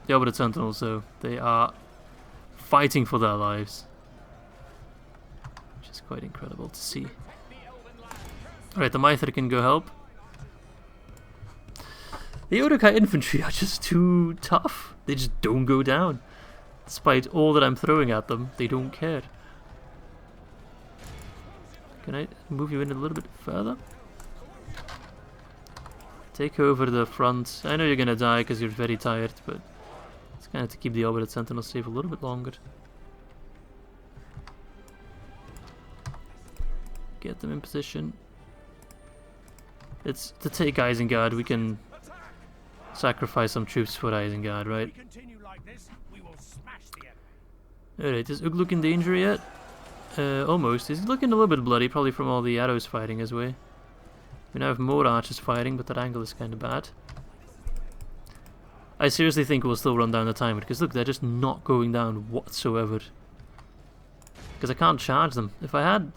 The Orbited Sentinels, though, they are fighting for their lives. Which is quite incredible to see. Alright, the Mythir can go help. The Uruk-Hai infantry are just too tough. They just don't go down. Despite all that I'm throwing at them, they don't care. Can I move you in a little bit further? Take over the front. I know you're gonna die because you're very tired, but it's kind of to keep the Orbited Sentinels safe a little bit longer. Get them in position. It's to take Isengard. We can sacrifice some troops for Isengard, right? Alright, is Ugluk in danger yet? Almost. He's looking a little bit bloody, probably from all the arrows fighting his way. We now have more archers fighting, but that angle is kind of bad. I seriously think we'll still run down the timer, because look, they're just not going down whatsoever. Because I can't charge them. If I had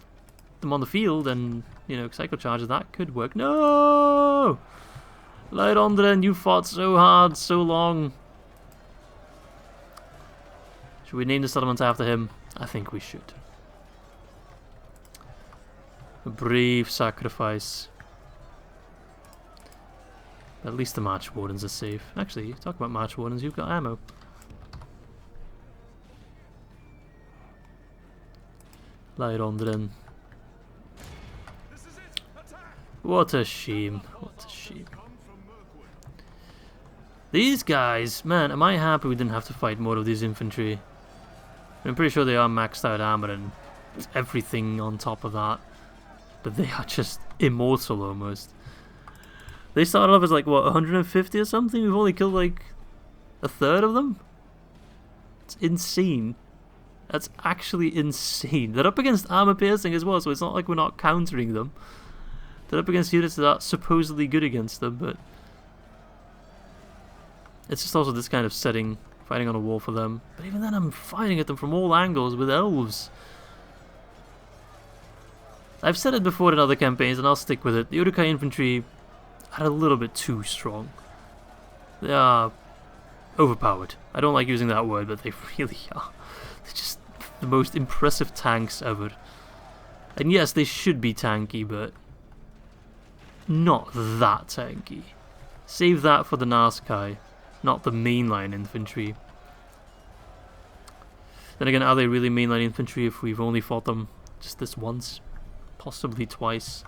them on the field and, you know, cycle charges, that could work. No! Leidondren, you fought so hard, so long. Should we name the settlement after him? I think we should. A brave sacrifice. At least the March Wardens are safe. Actually, talk about March Wardens, you've got ammo. Leidondren. What a shame. What a shame. These guys, man, am I happy we didn't have to fight more of these infantry. I'm pretty sure they are maxed out armor and everything on top of that. But they are just immortal almost. They started off as like, what, 150 or something? We've only killed like a third of them? It's insane. That's actually insane. They're up against armor piercing as well, so it's not like we're not countering them. They're up against units that are supposedly good against them, but it's just also this kind of setting, fighting on a wall for them. But even then I'm fighting at them from all angles with elves. I've said it before in other campaigns and I'll stick with it. The Uruk-Hai infantry are a little bit too strong. They are overpowered. I don't like using that word, but they really are. They're just the most impressive tanks ever. And yes, they should be tanky, but not that tanky. Save that for the Nazkai, not the mainline infantry. Then again, are they really mainline infantry if we've only fought them just this once? Possibly twice.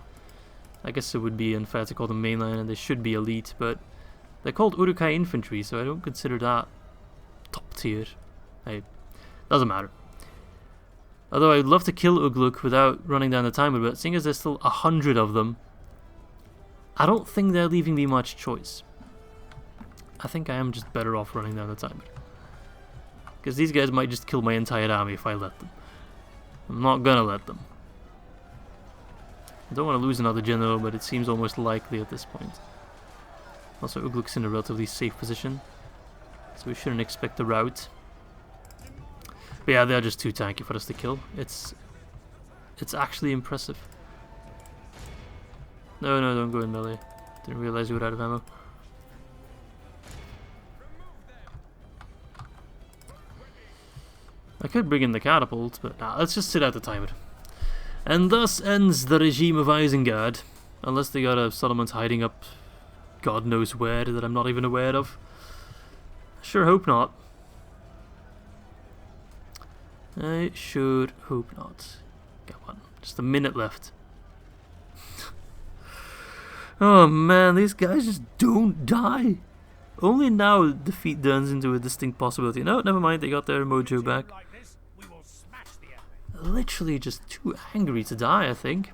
I guess it would be unfair to call them mainline and they should be elite, but they're called Uruk-Hai infantry, so I don't consider that top tier. Hey, doesn't matter. Although I'd love to kill Ugluk without running down the timer, but seeing as there's still 100 of them, I don't think they're leaving me much choice. I think I am just better off running down the timer. Because these guys might just kill my entire army if I let them. I'm not gonna let them. I don't want to lose another general, but it seems almost likely at this point. Also, Ugluk's in a relatively safe position, so we shouldn't expect a rout. But yeah, they're just too tanky for us to kill. It's actually impressive. No, don't go in melee. Didn't realize you were out of ammo. I could bring in the catapult, but nah, let's just sit out the timer. And thus ends the regime of Isengard. Unless they got a settlement hiding up God knows where that I'm not even aware of. Sure hope not. I sure hope not. Come on, just a minute left. Oh man, these guys just don't die. Only now defeat turns into a distinct possibility. No, never mind, they got their mojo back. Literally just too angry to die, I think.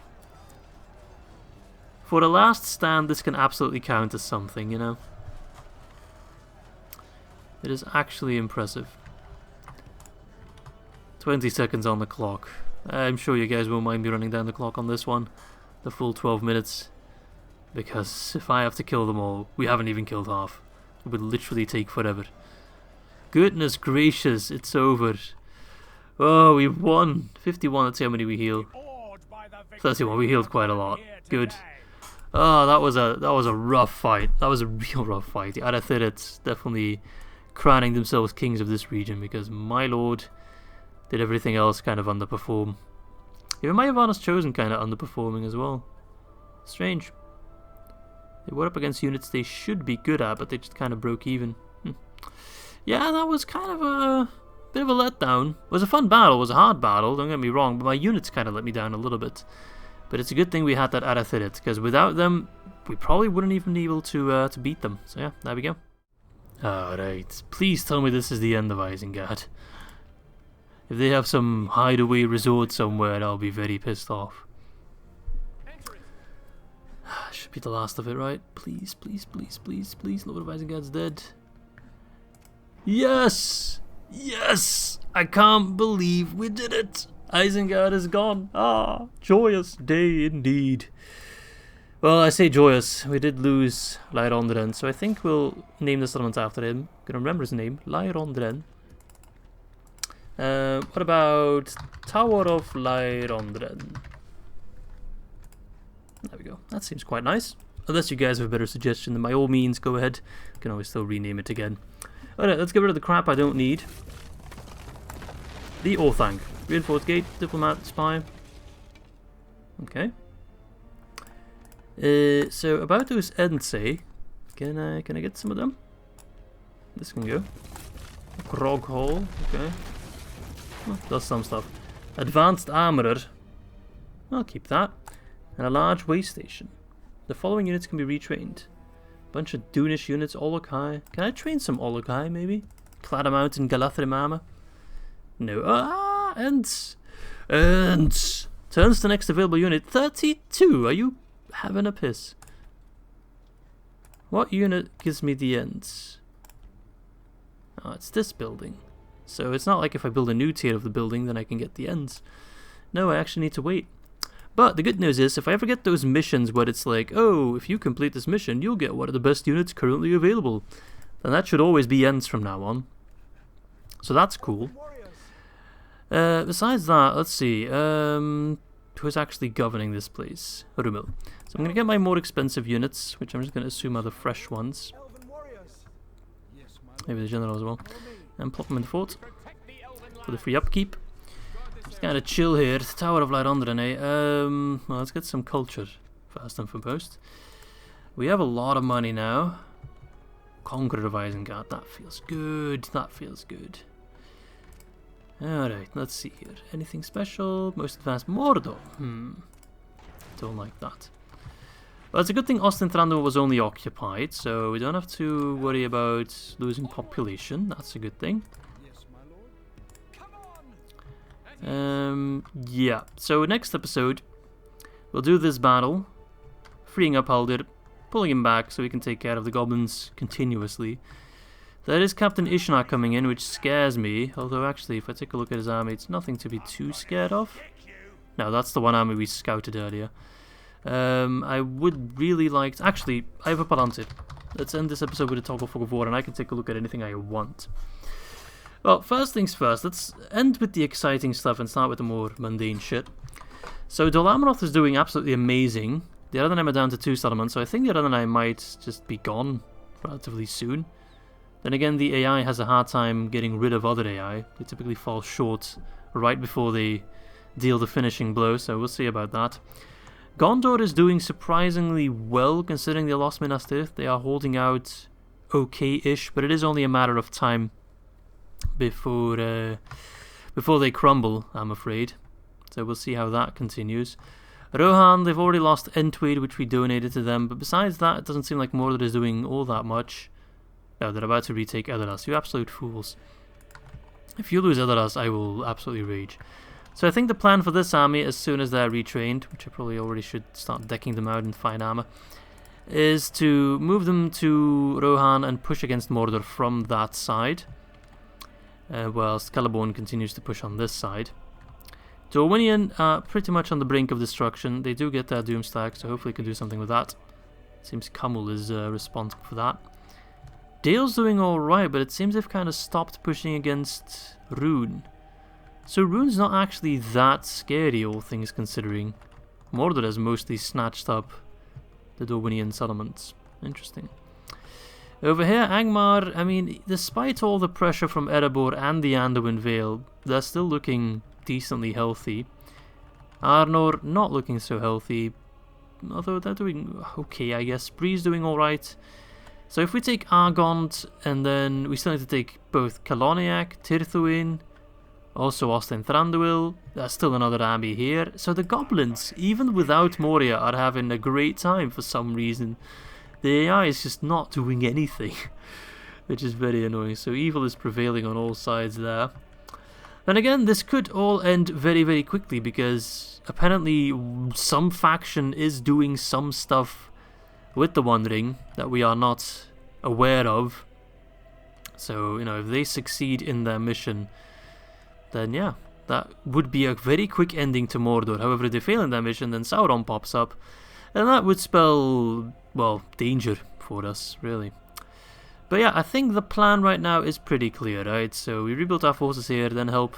For the last stand, this can absolutely count as something, you know. It is actually impressive. 20 seconds on the clock. I'm sure you guys won't mind me running down the clock on this one. The full 12 minutes. Because if I have to kill them all, we haven't even killed half. It would literally take forever. Goodness gracious, it's over. Oh, we won. 51, that's how many we heal. 31, we healed quite a lot. Good. Oh, that was a rough fight. That was a real rough fight. The Arathirids definitely crowning themselves kings of this region because my lord did everything else kind of underperform. Even my Ivana's Chosen kind of underperforming as well. Strange. They were up against units they should be good at, but they just kind of broke even. Yeah, that was kind of a bit of a letdown. It was a fun battle, it was a hard battle, don't get me wrong, but my units kind of let me down a little bit. But it's a good thing we had that Arathirid, because without them, we probably wouldn't even be able to beat them. So yeah, there we go. Alright, please tell me this is the end of Isengard. If they have some hideaway resort somewhere, I'll be very pissed off. Should be the last of it, right? Please, please, please, please, please. Lord of Isengard's dead. Yes! Yes! I can't believe we did it! Isengard is gone. Ah, joyous day indeed. Well, I say joyous. We did lose Lothlorien, so I think we'll name the settlement after him. Gonna remember his name, Lothlorien. What about Tower of Lothlorien? There we go. That seems quite nice. Unless you guys have a better suggestion, then by all means, go ahead. You can always still rename it again. Alright, let's get rid of the crap I don't need. The Orthanc. Reinforced gate, diplomat, spy. Okay. So about those Edensay, can I get some of them? This can go. Grog Hall, okay. Well, does some stuff. Advanced armorer. I'll keep that. And a large way station. The following units can be retrained. Bunch of Dunish units, Uruk-Hai. Can I train some Uruk-Hai maybe? Claddamount and Galathrim armor? No. Ah, Ents! Ents! Turns to next available unit. 32! Are you having a piss? What unit gives me the Ents? Oh, it's this building. So it's not like if I build a new tier of the building, then I can get the Ents. No, I actually need to wait. But the good news is, if I ever get those missions where it's like, oh, if you complete this mission, you'll get one of the best units currently available, then that should always be Ents from now on. So that's cool. Besides that, let's see, who's actually governing this place? Rumil. So I'm going to get my more expensive units, which I'm just going to assume are the fresh ones. Maybe the general as well. And plop them in the fort for the free upkeep. Just kind of chill here. Tower of Lothlorien, eh? Well, let's get some culture first and foremost. We have a lot of money now. Conqueror of Isengard. That feels good. That feels good. Alright, let's see here. Anything special? Most advanced Mordor. Don't like that. Well, it's a good thing Thranduil was only occupied, so we don't have to worry about losing population. That's a good thing. Yeah, so next episode we'll do this battle, freeing up Haldir, pulling him back so he can take care of the goblins continuously. There is Captain Ishnar coming in, which scares me, although actually if I take a look at his army, it's nothing to be too scared of. No, that's the one army we scouted earlier. I would really like to, actually, I have a Palantir. Let's end this episode with a toggle fog of war and I can take a look at anything I want. Well, first things first, let's end with the exciting stuff and start with the more mundane shit. So Dol Amroth is doing absolutely amazing. The Eredin are down to 2 settlements, so I think the Eredin might just be gone relatively soon. Then again, the AI has a hard time getting rid of other AI. They typically fall short right before they deal the finishing blow, so we'll see about that. Gondor is doing surprisingly well considering they lost Minas Tirith. They are holding out okay-ish, but it is only a matter of time before they crumble, I'm afraid. So we'll see how that continues. Rohan, they've already lost Entweed, which we donated to them, but besides that, it doesn't seem like Mordor is doing all that much. No, they're about to retake Edoras. You absolute fools. If you lose Edoras, I will absolutely rage. So I think the plan for this army, as soon as they're retrained, which I probably already should start decking them out in fine armor, is to move them to Rohan and push against Mordor from that side, whilst Celeborn continues to push on this side. Dorwinion are pretty much on the brink of destruction. They do get their Doomstack, so hopefully can do something with that. Seems Kamul is responsible for that. Dale's doing alright, but it seems they've kind of stopped pushing against Rune. So Rune's not actually that scary, all things considering. Mordor has mostly snatched up the Dorwinian settlements. Interesting. Over here, Angmar, I mean, despite all the pressure from Erebor and the Anduin Vale, they're still looking decently healthy. Arnor, not looking so healthy, although they're doing okay, I guess. Bree's doing alright. So if we take Argont, and then we still need to take both Kaloniak, Tirthuin, also Austin Thranduil, there's still another army here. So the goblins, even without Moria, are having a great time for some reason. The AI is just not doing anything, which is very annoying. So evil is prevailing on all sides there. Then again, this could all end very, very quickly, because apparently some faction is doing some stuff with the One Ring that we are not aware of. So, you know, if they succeed in their mission, then yeah, that would be a very quick ending to Mordor. However, if they fail in their mission, then Sauron pops up, and that would spell, well, danger for us, really. But yeah, I think the plan right now is pretty clear, right? So we rebuild our forces here, then help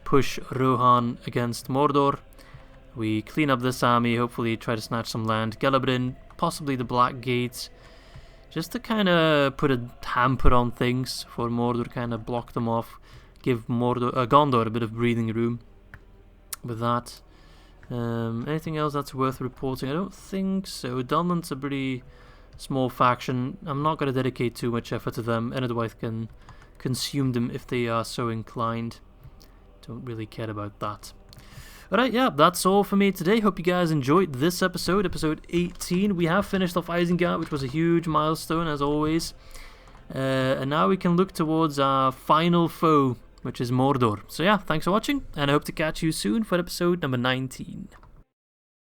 push Rohan against Mordor. We clean up this army, hopefully try to snatch some land. Gelebrin, possibly the Black Gate, just to kind of put a hamper on things for Mordor, kind of block them off. Give Gondor a bit of breathing room with that. Anything else that's worth reporting? I don't think so. Dunland's a pretty small faction. I'm not going to dedicate too much effort to them. Enedwaith can consume them if they are so inclined. Don't really care about that. Alright, yeah, that's all for me today. Hope you guys enjoyed this episode, episode 18. We have finished off Isengard, which was a huge milestone, as always. And now we can look towards our final foe, which is Mordor. So yeah, thanks for watching, and I hope to catch you soon for episode number 19.